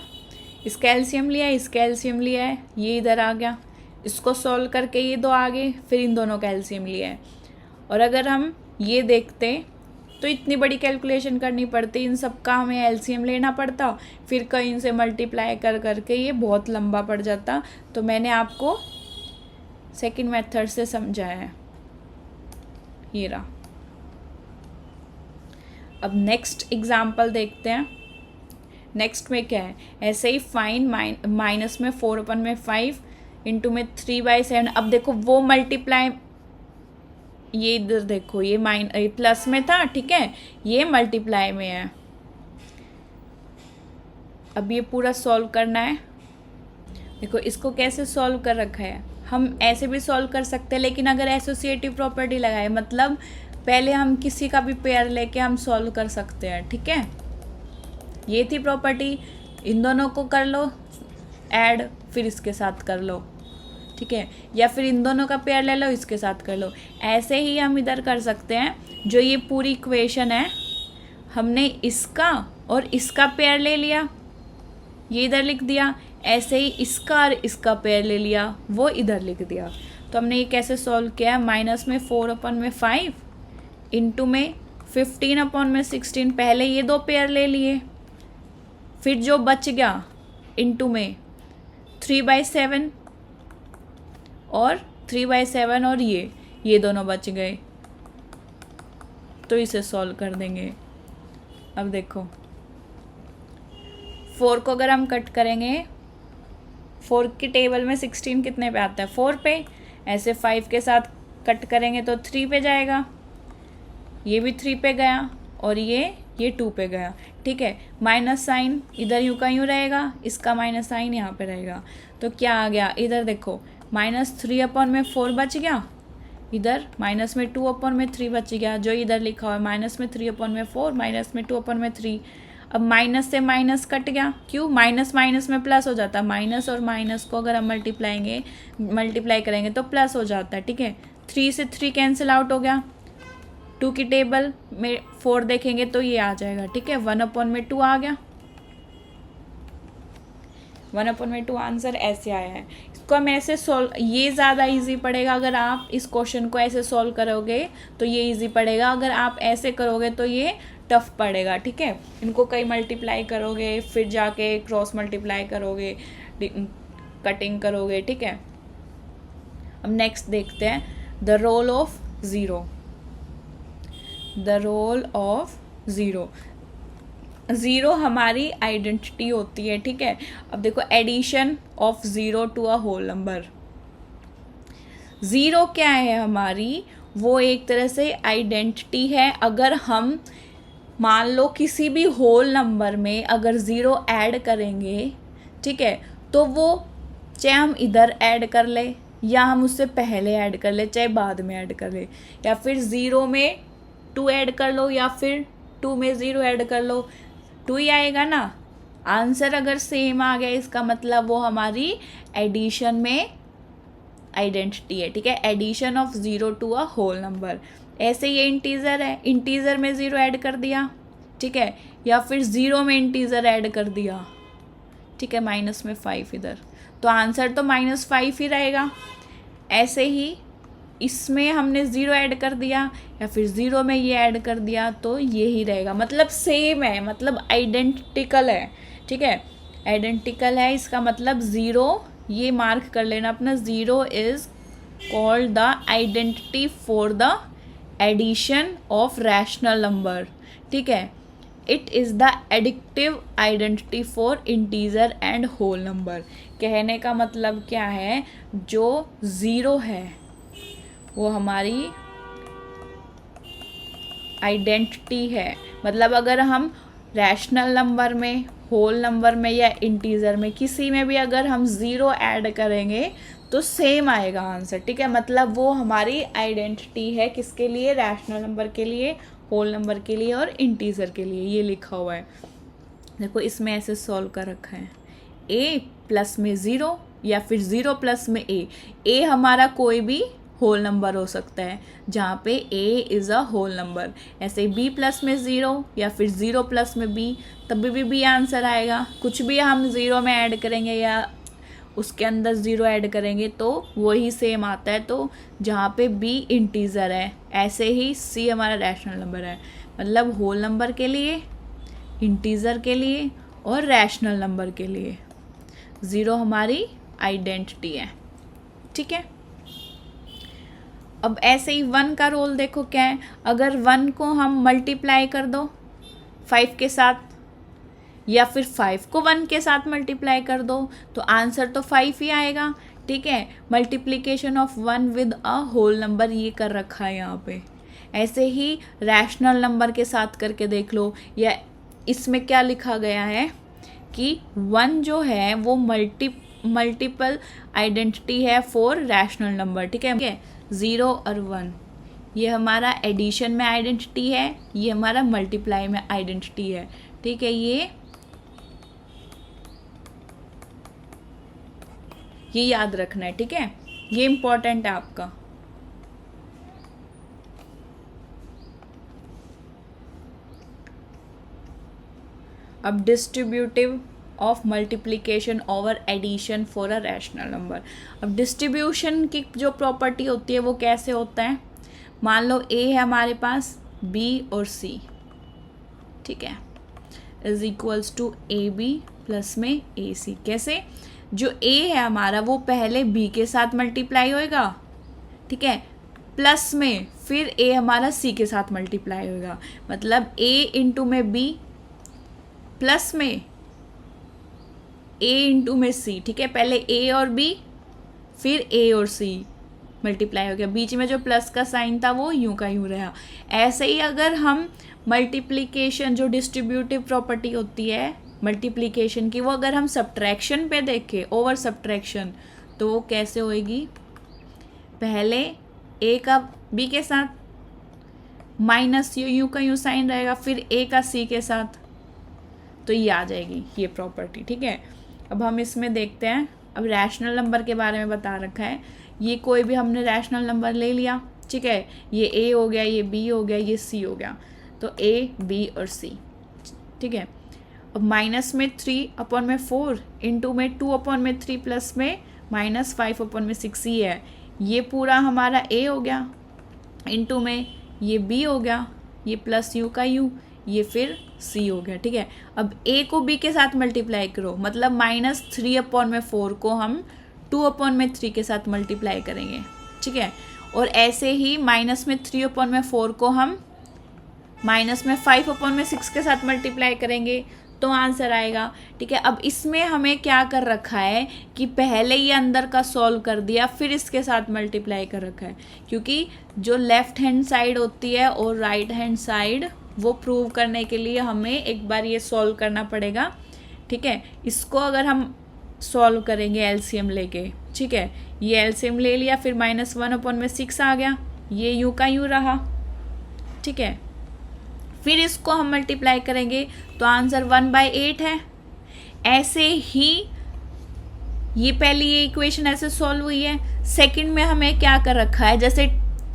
इसका एलसीएम लिया है, इसका एलसीएम लिया है, ये इधर आ गया, इसको सॉल्व करके ये दो आ गए, फिर इन दोनों का एलसीएम लिया है। और अगर हम ये देखते तो इतनी बड़ी कैलकुलेशन करनी पड़ती, इन सब का हमें एलसीएम लेना पड़ता, फिर कहीं से मल्टीप्लाई कर करके ये बहुत लंबा पड़ जाता। तो मैंने आपको सेकंड मेथड से समझाया है, ये रहा। अब नेक्स्ट एग्जाम्पल देखते हैं। नेक्स्ट में क्या है, ऐसे ही फाइन माइनस में 4/5 इंटू में 3/7। अब देखो वो मल्टीप्लाई, ये इधर देखो, ये प्लस में था। ठीक है, ये मल्टीप्लाई में है। अब ये पूरा सॉल्व करना है। देखो इसको कैसे सॉल्व कर रखा है, हम ऐसे भी सॉल्व कर सकते हैं, लेकिन अगर एसोसिएटिव प्रॉपर्टी लगाए, मतलब पहले हम किसी का भी पेयर लेके हम सॉल्व कर सकते हैं। ठीक है, ये थी प्रॉपर्टी, इन दोनों को कर लो ऐड, फिर इसके साथ कर लो। ठीक है, या फिर इन दोनों का पेयर ले लो, इसके साथ कर लो। ऐसे ही हम इधर कर सकते हैं, जो ये पूरी इक्वेशन है हमने इसका और इसका पेयर ले लिया, ये इधर लिख दिया, ऐसे ही इसका और इसका पेयर ले लिया, वो इधर लिख दिया। तो हमने ये कैसे सॉल्व किया, माइनस में 4/5 इंटू में 15/16, पहले ये दो पेयर ले लिए, फिर जो बच गया इंटू में 3/7 और 3/7 और ये दोनों बच गए, तो इसे सॉल्व कर देंगे। अब देखो 4 को अगर हम कट करेंगे, 4 की टेबल में 16 कितने पे आता है, 4 पे, ऐसे 5 के साथ कट करेंगे तो 3 पे जाएगा, ये भी 3 पे गया और ये 2 पे गया, ठीक है। माइनस साइन इधर यूँ का यूँ रहेगा, इसका माइनस साइन यहाँ पे रहेगा, तो क्या आ गया, इधर देखो -3/4 बच गया, इधर माइनस में 2/3 बच गया, जो इधर लिखा हुआ है माइनस में 3/4 माइनस में 2/3। अब माइनस से माइनस कट गया, क्यों, माइनस माइनस में प्लस हो जाता है, माइनस और माइनस को अगर हम मल्टीप्लाई करेंगे तो प्लस हो जाता है, ठीक है। 3 से 3 कैंसिल आउट हो गया, 2 की टेबल में 4 देखेंगे तो ये आ जाएगा, ठीक है, 1/2 आ गया, 1/2 आंसर ऐसे आया है। इसको हम ऐसे सॉल्व, ये ज़्यादा इजी पड़ेगा, अगर आप इस क्वेश्चन को ऐसे सॉल्व करोगे तो ये इजी पड़ेगा, अगर आप ऐसे करोगे तो ये टफ पड़ेगा, ठीक है। इनको कई मल्टीप्लाई करोगे, फिर जाके क्रॉस मल्टीप्लाई करोगे, कटिंग करोगे, ठीक है। अब नेक्स्ट देखते हैं, the role of zero. The role of zero, zero हमारी आइडेंटिटी होती है, ठीक है। अब देखो addition of zero to a whole number, ज़ीरो क्या है हमारी, वो एक तरह से आइडेंटिटी है। अगर हम मान लो किसी भी होल नंबर में अगर ज़ीरो ऐड करेंगे, ठीक है, तो वो चाहे हम इधर ऐड कर ले या हम उससे पहले ऐड कर ले, चाहे बाद में ऐड कर ले, या फिर ज़ीरो में 2 ऐड कर लो या फिर 2 में 0 ऐड कर लो, 2 ही आएगा ना। आंसर अगर सेम आ गया इसका मतलब वो हमारी एडिशन में आइडेंटिटी है, ठीक है, addition of zero to a whole number. ऐसे ये इंटीज़र है, इंटीज़र में 0 ऐड कर दिया, ठीक है, या फिर 0 में इंटीज़र ऐड कर दिया, ठीक है, माइनस में 5 इधर, तो आंसर तो -5 ही रहेगा। ऐसे ही इसमें हमने 0 ऐड कर दिया या फिर 0 में ये ऐड कर दिया तो ये ही रहेगा, मतलब सेम है, मतलब आइडेंटिकल है, ठीक है, आइडेंटिकल है, इसका मतलब ज़ीरो, ये मार्क कर लेना अपना, zero is called the identity for the addition of rational number, ठीक है। इट इज़ द एडिक्टिव identity for integer and whole number. कहने का मतलब क्या है, जो ज़ीरो है वो हमारी आइडेंटिटी है, मतलब अगर हम रैशनल नंबर में, होल नंबर में या इंटीजर में किसी में भी अगर हम 0 ऐड करेंगे तो सेम आएगा आंसर, ठीक है, मतलब वो हमारी आइडेंटिटी है, किसके लिए, रैशनल नंबर के लिए, होल नंबर के लिए और इंटीजर के लिए। ये लिखा हुआ है, देखो इसमें ऐसे सॉल्व कर रखा है, a प्लस में 0 या फिर 0 प्लस में a हमारा कोई भी होल नंबर हो सकता है, जहाँ पे a is a whole number. ऐसे b प्लस में 0 या फिर 0 प्लस में b, तब भी b आंसर आएगा। कुछ भी हम 0 में ऐड करेंगे या उसके अंदर 0 ऐड करेंगे तो वही सेम आता है, तो जहाँ पे b इंटीज़र है, ऐसे ही c हमारा रैशनल नंबर है, मतलब होल नंबर के लिए, इंटीज़र के लिए और रैशनल नंबर के लिए 0 हमारी आइडेंटिटी है, ठीक है। अब ऐसे ही 1 का रोल देखो क्या है, अगर 1 को हम मल्टीप्लाई कर दो 5 के साथ या फिर 5 को 1 के साथ मल्टीप्लाई कर दो तो आंसर तो 5 ही आएगा, ठीक है। Multiplication of 1 with a whole number ये कर रखा है यहाँ पे। ऐसे ही रैशनल नंबर के साथ करके देख लो, या इसमें क्या लिखा गया है कि 1 जो है वो मल्टीपल आइडेंटिटी है फॉर रैशनल नंबर, ठीक है। 0 और 1 ये हमारा एडिशन में आइडेंटिटी है, ये हमारा मल्टीप्लाई में आइडेंटिटी है, ठीक है। ये याद रखना है, ठीक है। ये इम्पॉर्टेंट है आपका। अब distributive of multiplication over addition for a rational number. अब डिस्ट्रीब्यूशन की जो प्रॉपर्टी होती है वो कैसे होता है, मान लो ए है हमारे पास, बी और सी, ठीक है, is equals to a b plus में ए सी। कैसे, जो ए है हमारा वो पहले बी के साथ मल्टीप्लाई होएगा, ठीक है, प्लस में फिर ए हमारा सी के साथ मल्टीप्लाई होएगा, मतलब ए इंटू में बी प्लस में ए इंटू में सी, ठीक है, पहले ए और बी फिर ए और सी मल्टीप्लाई हो गया, बीच में जो प्लस का साइन था वो यूं का यूं रहा। ऐसे ही अगर हम मल्टीप्लिकेशन, जो डिस्ट्रीब्यूटिव प्रॉपर्टी होती है मल्टीप्लिकेशन की, वो अगर हम सब्ट्रैक्शन पे देखें, ओवर सब्ट्रैक्शन, तो वो कैसे होएगी, पहले ए का बी के साथ माइनस यूं का यूं साइन रहेगा, फिर ए का सी के साथ, तो ये आ जाएगी ये प्रॉपर्टी, ठीक है। अब हम इसमें देखते हैं, अब रैशनल नंबर के बारे में बता रखा है, ये कोई भी हमने रैशनल नंबर ले लिया, ठीक है, ये ए हो गया, ये बी हो गया, ये सी हो गया, तो ए बी और सी, ठीक है। अब माइनस में 3/4 इंटू में 2/3 प्लस में -5/6 ही है, ये पूरा हमारा ए हो गया, इंटू में ये बी हो गया, ये प्लस यू का यू, ये फिर सी हो गया, ठीक है। अब ए को बी के साथ मल्टीप्लाई करो, मतलब -3/4 को हम 2/3 के साथ मल्टीप्लाई करेंगे, ठीक है। और ऐसे ही -3/4 को हम -5/6 के साथ मल्टीप्लाई करेंगे, तो आंसर आएगा, ठीक है। अब इसमें हमें क्या कर रखा है कि पहले ये अंदर का सॉल्व कर दिया, फिर इसके साथ मल्टीप्लाई कर रखा है, क्योंकि जो लेफ्ट हैंड साइड होती है और राइट हैंड साइड, वो प्रूव करने के लिए हमें एक बार ये सॉल्व करना पड़ेगा, ठीक है। इसको अगर हम सॉल्व करेंगे एलसीएम लेके, ठीक है, ये एलसीएम ले लिया, फिर -1/6 आ गया, ये यूं का यूं रहा, ठीक है, फिर इसको हम मल्टीप्लाई करेंगे तो आंसर 1/8 है। ऐसे ही ये पहली ये इक्वेशन ऐसे सॉल्व हुई है। सेकंड में हमें क्या कर रखा है, जैसे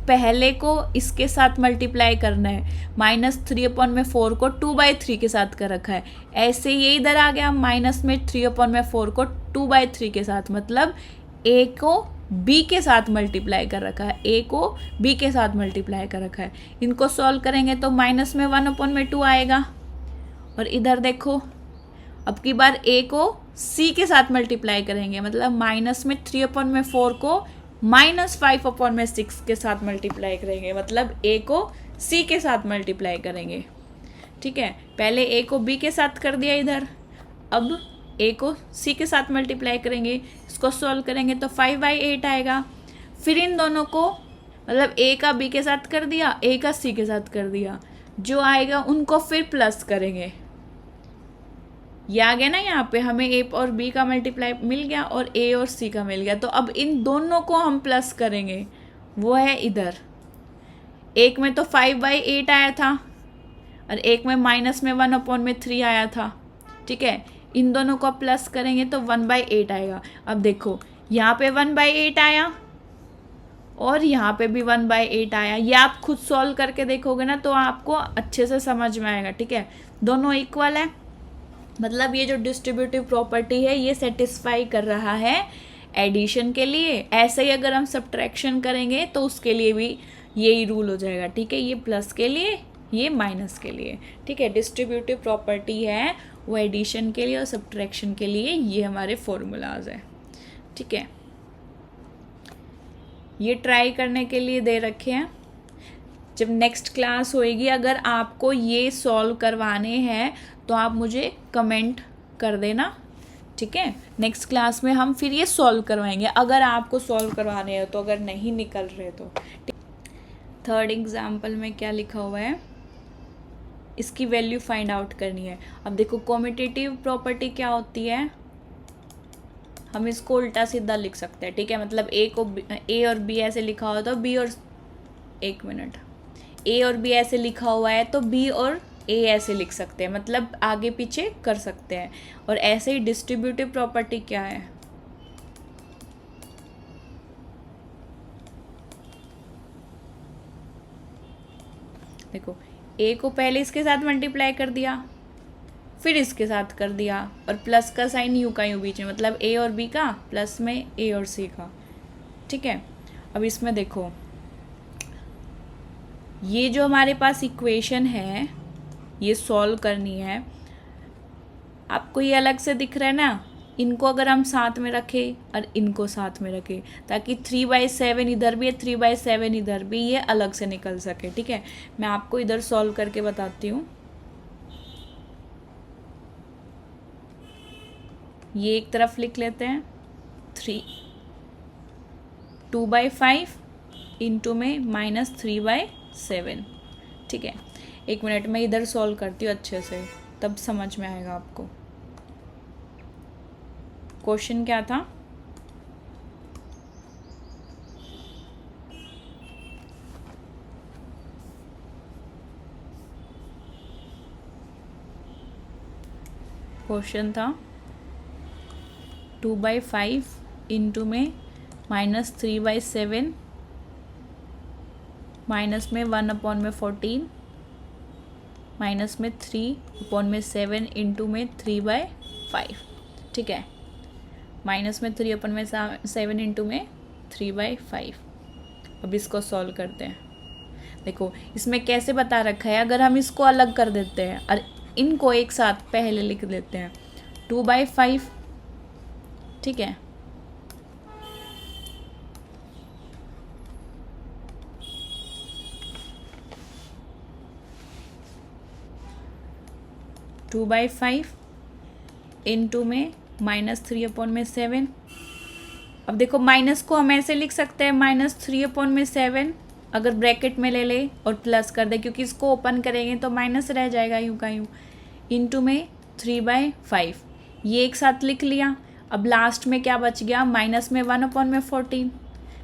पहले को इसके साथ मल्टीप्लाई करना है, -3/4 को 2/3 के साथ कर रखा है, ऐसे ये इधर आ गया -3/4 को 2/3 के साथ, मतलब ए को बी के साथ मल्टीप्लाई कर रखा है, ए को बी के साथ मल्टीप्लाई कर रखा है। इनको सॉल्व करेंगे तो माइनस में 1/2 आएगा, और इधर देखो अब की बार ए को सी के साथ मल्टीप्लाई करेंगे, मतलब -3/4 को -5/6 के साथ मल्टीप्लाई करेंगे, मतलब ए को सी के साथ मल्टीप्लाई करेंगे, ठीक है। पहले ए को बी के साथ कर दिया इधर, अब ए को सी के साथ मल्टीप्लाई करेंगे, इसको सॉल्व करेंगे तो 5/8 आएगा। फिर इन दोनों को, मतलब ए का बी के साथ कर दिया, ए का सी के साथ कर दिया, जो आएगा उनको फिर प्लस करेंगे, ये आ गया ना, यहाँ पे हमें ए और बी का मल्टीप्लाई मिल गया और ए और सी का मिल गया, तो अब इन दोनों को हम प्लस करेंगे, वो है इधर। एक में तो 5/8 आया था और एक में -1/3 आया था, ठीक है। इन दोनों को प्लस करेंगे तो 1/8 आएगा। अब देखो यहाँ पे 1/8 आया और यहाँ पे भी 1/8 आया, ये आप खुद सॉल्व करके देखोगे ना तो आपको अच्छे से समझ में आएगा, ठीक है। दोनों इक्वल है, मतलब ये जो डिस्ट्रीब्यूटिव प्रॉपर्टी है ये सेटिस्फाई कर रहा है एडिशन के लिए। ऐसे ही अगर हम सब्ट्रैक्शन करेंगे तो उसके लिए भी यही रूल हो जाएगा, ठीक है, ये प्लस के लिए, ये माइनस के लिए, ठीक है। डिस्ट्रीब्यूटिव प्रॉपर्टी है वो एडिशन के लिए और सब्ट्रैक्शन के लिए, ये हमारे फॉर्मूलाज हैं, ठीक है। ये ट्राई करने के लिए दे रखे हैं। जब नेक्स्ट क्लास होएगी, अगर आपको ये सॉल्व करवाने हैं तो आप मुझे कमेंट कर देना, ठीक है। नेक्स्ट क्लास में हम फिर ये सॉल्व करवाएंगे, अगर आपको सॉल्व करवाने हैं तो, अगर नहीं निकल रहे तो। थर्ड एग्जाम्पल में क्या लिखा हुआ है, इसकी वैल्यू फाइंड आउट करनी है। अब देखो कॉम्यूटेटिव प्रॉपर्टी क्या होती है, हम इसको उल्टा सीधा लिख सकते हैं, ठीक है। मतलब ए और बी ऐसे लिखा हुआ तो बी और, एक मिनट, ए और बी ऐसे लिखा हुआ है तो बी और ए ऐसे लिख सकते हैं, मतलब आगे पीछे कर सकते हैं। और ऐसे ही डिस्ट्रीब्यूटिव प्रॉपर्टी क्या है, देखो ए को पहले इसके साथ मल्टीप्लाई कर दिया, फिर इसके साथ कर दिया, और प्लस का साइन यू का यू बीच में, मतलब ए और बी का प्लस में ए और सी का। ठीक है, अब इसमें देखो ये जो हमारे पास इक्वेशन है ये सॉल्व करनी है। आपको ये अलग से दिख रहा है ना, इनको अगर हम साथ में रखें और इनको साथ में रखें ताकि 3/7 इधर भी है 3/7 इधर भी, ये अलग से निकल सके। ठीक है, मैं आपको इधर सॉल्व करके बताती हूँ। ये एक तरफ लिख लेते हैं 2/5 इंटू में -3/7। ठीक है, एक मिनट में इधर सॉल्व करती हूँ अच्छे से, तब समझ में आएगा आपको। क्वेश्चन क्या था? क्वेश्चन था 2/5 इंटू में -3/7 माइनस में 1/14 माइनस में 3/7 इंटू में 3/5। ठीक है, माइनस में 3/7 इंटू में 3/5। अब इसको सॉल्व करते हैं। देखो इसमें कैसे बता रखा है, अगर हम इसको अलग कर देते हैं और इनको एक साथ पहले लिख देते हैं 2/5। ठीक है, (2/5) इंटू में -3/7। अब देखो माइनस को हम ऐसे लिख सकते हैं -3/7 अगर ब्रैकेट में ले ले और प्लस कर दे, क्योंकि इसको ओपन करेंगे तो माइनस रह जाएगा यूँ का यूँ, इंटू में 3/5। ये एक साथ लिख लिया। अब लास्ट में क्या बच गया, माइनस में 1/14।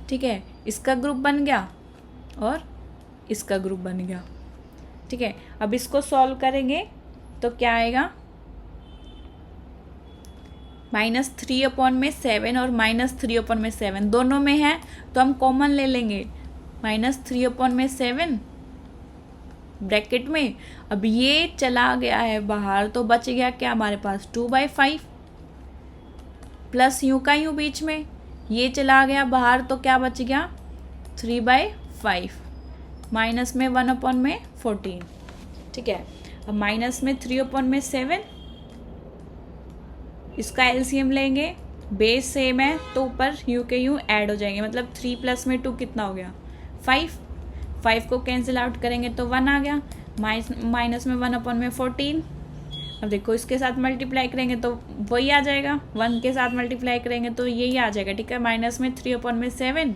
ठीक है, इसका ग्रुप बन गया और इसका ग्रुप बन गया। ठीक है, अब इसको सॉल्व करेंगे तो क्या आएगा, -3/7 और -3/7 दोनों में है तो हम कॉमन ले लेंगे -3/7 ब्रैकेट में। अब ये चला गया है बाहर तो बच गया क्या हमारे पास 2/5 प्लस यूँ का यूँ बीच में, ये चला गया बाहर तो क्या बच गया 3/5 माइनस में 1/14। ठीक है, अब माइनस में 3/7, इसका एलसीएम लेंगे, बेस सेम है तो ऊपर यू के यू ऐड हो जाएंगे, मतलब 3 + में 2 कितना हो गया 5 को कैंसिल आउट करेंगे तो 1 आ गया, माइनस में 1/14। अब देखो इसके साथ मल्टीप्लाई करेंगे तो वही आ जाएगा, 1 के साथ मल्टीप्लाई करेंगे तो यही आ जाएगा। ठीक है, माइनस में 3/7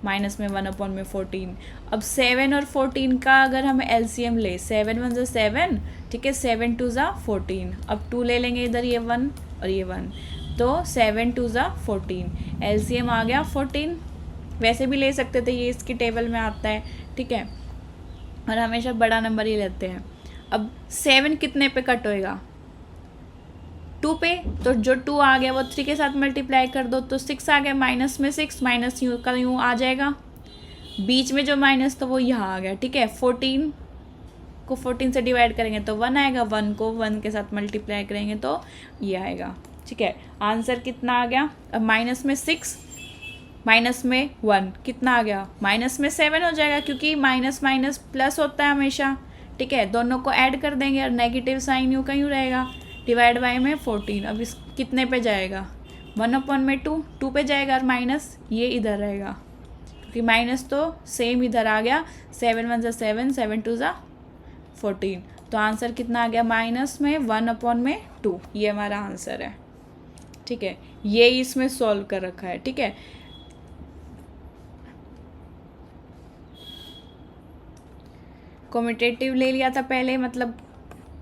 माइनस में 1/14। अब 7 और 14 का अगर हम एलसीएम ले, 7 × 1 = 7। ठीक है, 7 × 2 = 14। अब 2 ले लेंगे इधर, ये 1 और ये 1, तो 7 × 2 = 14। एलसीएम आ गया 14। वैसे भी ले सकते थे, ये इसकी टेबल में आता है। ठीक है, और हमेशा बड़ा नंबर ही लेते हैं। अब 7 कितने पे कट होएगा 2 पे, तो जो 2 आ गया वो 3 के साथ मल्टीप्लाई कर दो तो 6 आ गया, माइनस में 6 माइनस यूँ का यूँ आ जाएगा, बीच में जो माइनस तो वो यहाँ आ गया। ठीक है, 14 को 14 से डिवाइड करेंगे तो 1 आएगा, 1 को 1 के साथ मल्टीप्लाई करेंगे तो ये आएगा। ठीक है, आंसर कितना आ गया, अब माइनस में 6 माइनस में 1 कितना आ गया, माइनस में 7 हो जाएगा, क्योंकि माइनस माइनस प्लस होता है हमेशा। ठीक है, दोनों को ऐड कर देंगे और नेगेटिव साइन यूँ का यूँ रहेगा, डिवाइड बाय में 14। अब इस कितने पे जाएगा 1/2 पे जाएगा, और माइनस ये इधर रहेगा क्योंकि माइनस तो सेम इधर आ गया। 7 × 1 = 7 7 × 2 = 14, तो आंसर कितना आ गया माइनस में 1/2। ये हमारा आंसर है। ठीक है, ये इसमें सॉल्व कर रखा है। ठीक है, कॉम्यूटेटिव ले लिया था पहले, मतलब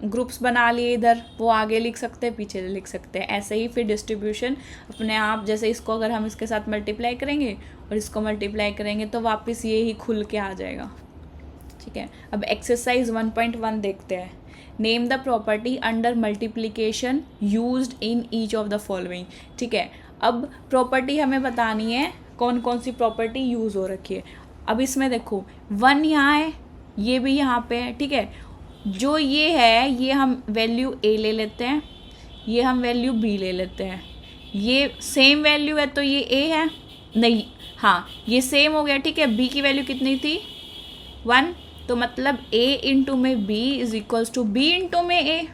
ग्रुप्स बना लिए, इधर वो आगे लिख सकते हैं पीछे लिख सकते हैं, ऐसे ही फिर डिस्ट्रीब्यूशन अपने आप, जैसे इसको अगर हम इसके साथ मल्टीप्लाई करेंगे और इसको मल्टीप्लाई करेंगे तो वापस ये ही खुल के आ जाएगा। ठीक है, अब एक्सरसाइज 1.1 देखते हैं। Name the property under multiplication used in each of the following. ठीक है, अब प्रॉपर्टी हमें बतानी है कौन कौन सी प्रॉपर्टी यूज़ हो रखी है। अब इसमें देखो 1 यहाँ है ये भी यहाँ पे है, ठीक है। जो ये है ये हम वैल्यू ए ले लेते हैं, ये हम वैल्यू बी ले लेते हैं। ये सेम वैल्यू है तो ये ए है, नहीं हाँ ये सेम हो गया, ठीक है। बी की वैल्यू कितनी थी 1, तो मतलब a इंटू में b is equals to b into में a,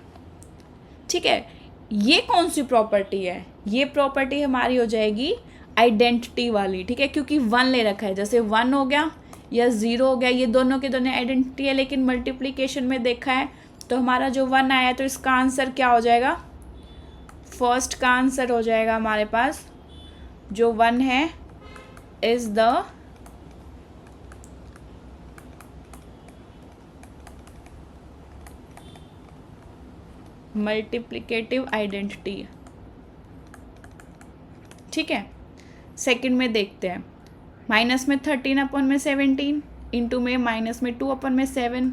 ठीक है। ये कौन सी प्रॉपर्टी है, ये प्रॉपर्टी हमारी हो जाएगी आइडेंटिटी वाली, ठीक है, क्योंकि 1 ले रखा है। जैसे 1 हो गया या 0 हो गया, ये दोनों के दोनों आइडेंटिटी है, लेकिन मल्टीप्लिकेशन में देखा है तो हमारा जो 1 आया तो इसका आंसर क्या हो जाएगा, फर्स्ट का आंसर हो जाएगा हमारे पास जो 1 है इज द मल्टीप्लिकेटिव आइडेंटिटी, ठीक है। सेकंड में देखते हैं, माइनस में 13 अपन में 17 इंटू में माइनस में 2 अपन में 7।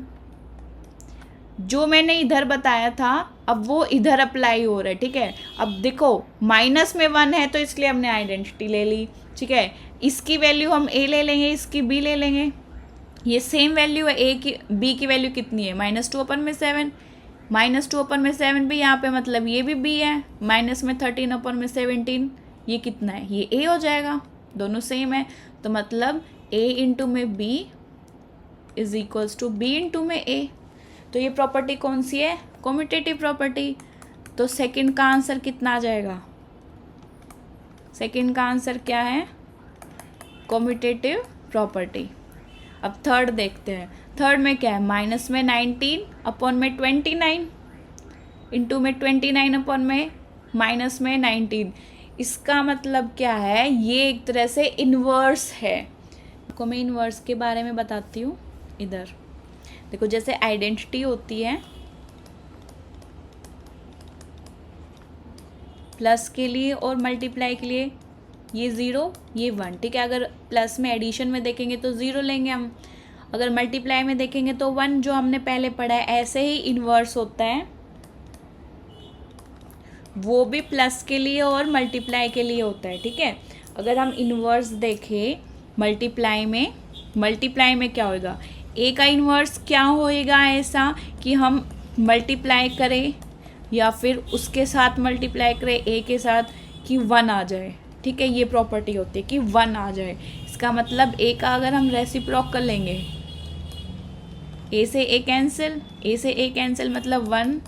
जो मैंने इधर बताया था अब वो इधर अप्लाई हो रहा है, ठीक है। अब देखो माइनस में 1 है तो इसलिए हमने आइडेंटिटी ले ली, ठीक है। इसकी वैल्यू हम a ले लेंगे, इसकी b ले लेंगे। ये सेम वैल्यू है, a की b की वैल्यू कितनी है -2 अपन में 7, -2 अपन में 7 भी यहाँ पे मतलब ये भी b है, माइनस में 13 अपन में 17 ये कितना है, ये a हो जाएगा, दोनों सेम है। तो मतलब a इंटू में b is equals to b into में a। तो ये प्रॉपर्टी कौन सी है, कम्यूटेटिव प्रॉपर्टी। तो सेकंड का आंसर कितना आ जाएगा, सेकंड का आंसर क्या है, कम्यूटेटिव प्रॉपर्टी। अब थर्ड देखते हैं, थर्ड में क्या है, माइनस में 19 अपॉन में 29 इंटू में 29 अपॉन में माइनस में 19। इसका मतलब क्या है, ये एक तरह से इन्वर्स है। आपको मैं इन्वर्स के बारे में बताती हूँ। इधर देखो जैसे आइडेंटिटी होती है प्लस के लिए और मल्टीप्लाई के लिए, ये 0 ये 1, ठीक है। अगर प्लस में एडिशन में देखेंगे तो 0 लेंगे हम, अगर मल्टीप्लाई में देखेंगे तो 1, जो हमने पहले पढ़ा है। ऐसे ही इन्वर्स होता है, वो भी प्लस के लिए और मल्टीप्लाई के लिए होता है, ठीक है। अगर हम इन्वर्स देखें मल्टीप्लाई में क्या होगा, ए का इन्वर्स क्या होएगा ऐसा कि हम मल्टीप्लाई करें या फिर उसके साथ मल्टीप्लाई करें ए के साथ कि 1 आ जाए, ठीक है। ये प्रॉपर्टी होती है कि 1 आ जाए। इसका मतलब ए का अगर हम रेसिप्रोकल लेंगे, ए से ए कैंसिल मतलब 1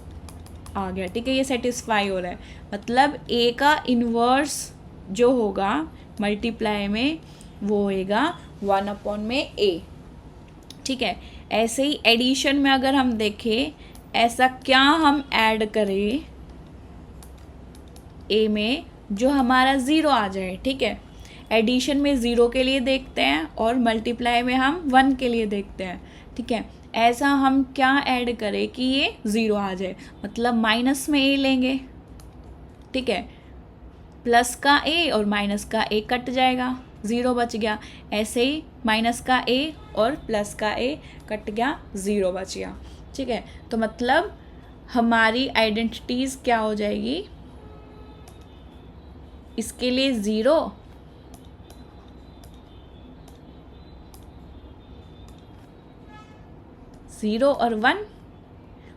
आ गया, ठीक है। ये सेटिस्फाई हो रहा है, मतलब ए का इन्वर्स जो होगा मल्टीप्लाई में वो होएगा 1 अपॉन में ए, ठीक है। ऐसे ही एडिशन में अगर हम देखें, ऐसा क्या हम ऐड करें ए में जो हमारा 0 आ जाए, ठीक है। एडिशन में 0 के लिए देखते हैं और मल्टीप्लाई में हम 1 के लिए देखते हैं, ठीक है। ऐसा हम क्या ऐड करें कि ये 0 आ जाए, मतलब माइनस में a लेंगे, ठीक है। प्लस का a और माइनस का a कट जाएगा, 0 बच गया। ऐसे ही माइनस का a और प्लस का a कट गया, 0 बच गया, ठीक है। तो मतलब हमारी आइडेंटिटीज़ क्या हो जाएगी, इसके लिए 0 और 1,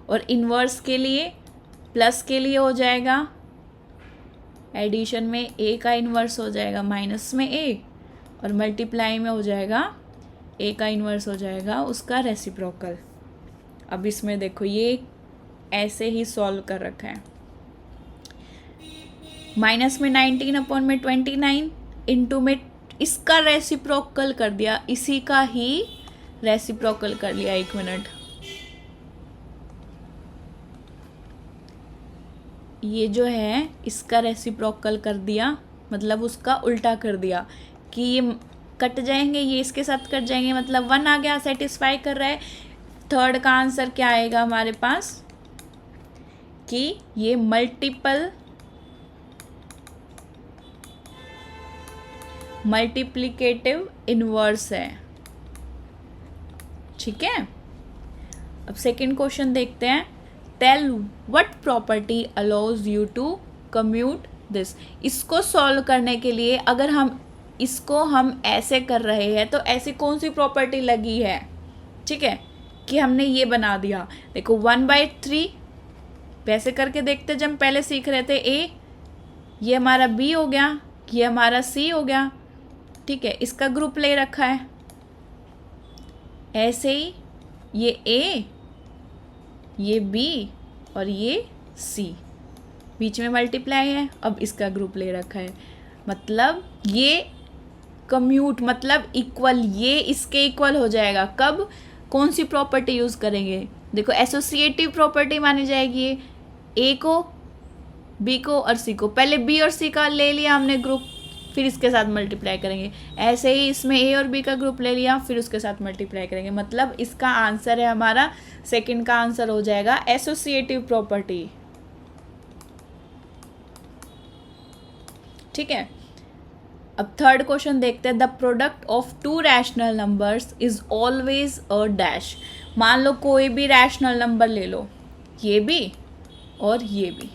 और इन्वर्स के लिए प्लस के लिए हो जाएगा, एडिशन में a का इन्वर्स हो जाएगा माइनस में a, और मल्टीप्लाई में हो जाएगा a का इन्वर्स हो जाएगा उसका रेसिप्रोकल। अब इसमें देखो ये ऐसे ही सॉल्व कर रखा है, माइनस में 19 अपॉन में 29 इंटू में इसका रेसिप्रोकल कर दिया, इसी का ही रेसिप्रोकल कर लिया। 1 मिनट, ये जो है इसका रेसिप्रोकल कर दिया, मतलब उसका उल्टा कर दिया कि ये कट जाएंगे, ये इसके साथ कट जाएंगे, मतलब 1 आ गया, सेटिस्फाई कर रहा है। थर्ड का आंसर क्या आएगा हमारे पास कि ये मल्टीप्लिकेटिव इन्वर्स है, ठीक है। अब सेकंड क्वेश्चन देखते हैं, tell what property allows you to commute this. इसको सॉल्व करने के लिए अगर हम इसको ऐसे कर रहे हैं तो ऐसी कौन सी प्रॉपर्टी लगी है, ठीक है। कि हमने ये बना दिया। देखो 1/3 वैसे करके देखते जब हम पहले सीख रहे थे, ए, ये हमारा बी हो गया, ये हमारा सी हो गया, ठीक है, इसका ग्रुप ले रखा है। ऐसे ही ये ए, ये बी और ये सी बीच में मल्टीप्लाई है, अब इसका ग्रुप ले रखा है। मतलब ये कम्यूट मतलब इक्वल, ये इसके इक्वल हो जाएगा। कब, कौन सी प्रॉपर्टी यूज़ करेंगे? देखो एसोसिएटिव प्रॉपर्टी मानी जाएगी ये, ए को, बी को और सी को। पहले बी और सी का ले लिया हमने ग्रुप, फिर इसके साथ मल्टीप्लाई करेंगे। ऐसे ही इसमें ए और बी का ग्रुप ले लिया, फिर उसके साथ मल्टीप्लाई करेंगे। मतलब इसका आंसर है हमारा, सेकंड का आंसर हो जाएगा एसोसिएटिव प्रॉपर्टी। ठीक है, अब थर्ड क्वेश्चन देखते हैं। The product of to rational numbers is always a dash. मान लो कोई भी रैशनल नंबर ले लो, ये भी और ये भी,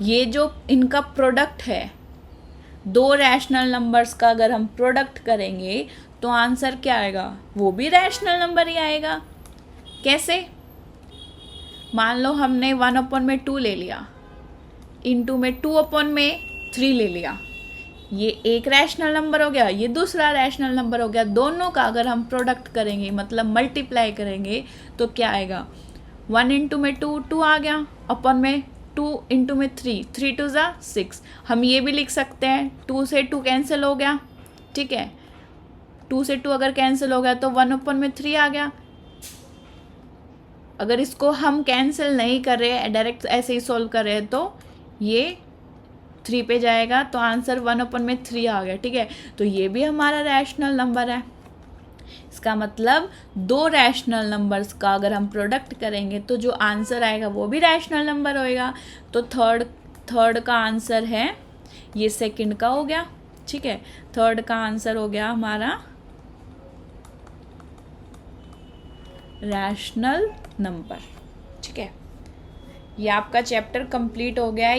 ये जो इनका प्रोडक्ट है, दो रैशनल नंबर्स का अगर हम प्रोडक्ट करेंगे तो आंसर क्या आएगा? वो भी रैशनल नंबर ही आएगा। कैसे? मान लो हमने 1/2 ले लिया, इनटू में 2/3 ले लिया, ये एक रैशनल नंबर हो गया, ये दूसरा रैशनल नंबर हो गया। दोनों का अगर हम प्रोडक्ट करेंगे मतलब मल्टीप्लाई करेंगे तो क्या आएगा? 1 इंटू में 2, 2 आ गया, अपन में 2 इंटू में 3, 3 2 ज़ा 6। हम ये भी लिख सकते हैं 2 से 2 कैंसिल हो गया, ठीक है, 2 से 2 अगर कैंसिल हो गया तो 1/3 आ गया। अगर इसको हम कैंसिल नहीं कर रहे, डायरेक्ट ऐसे ही सॉल्व कर रहे हैं तो ये 3 पे जाएगा, तो आंसर 1/3 आ गया। ठीक है, तो ये भी हमारा रैशनल नंबर है। इसका मतलब दो रैशनल नंबर्स का अगर हम प्रोडक्ट करेंगे तो जो आंसर आएगा वो भी रैशनल नंबर होएगा। तो थर्ड का आंसर है, ये सेकंड का हो गया। ठीक है, थर्ड का आंसर हो गया हमारा रैशनल नंबर। ठीक है, ये आपका चैप्टर कंप्लीट हो गया है।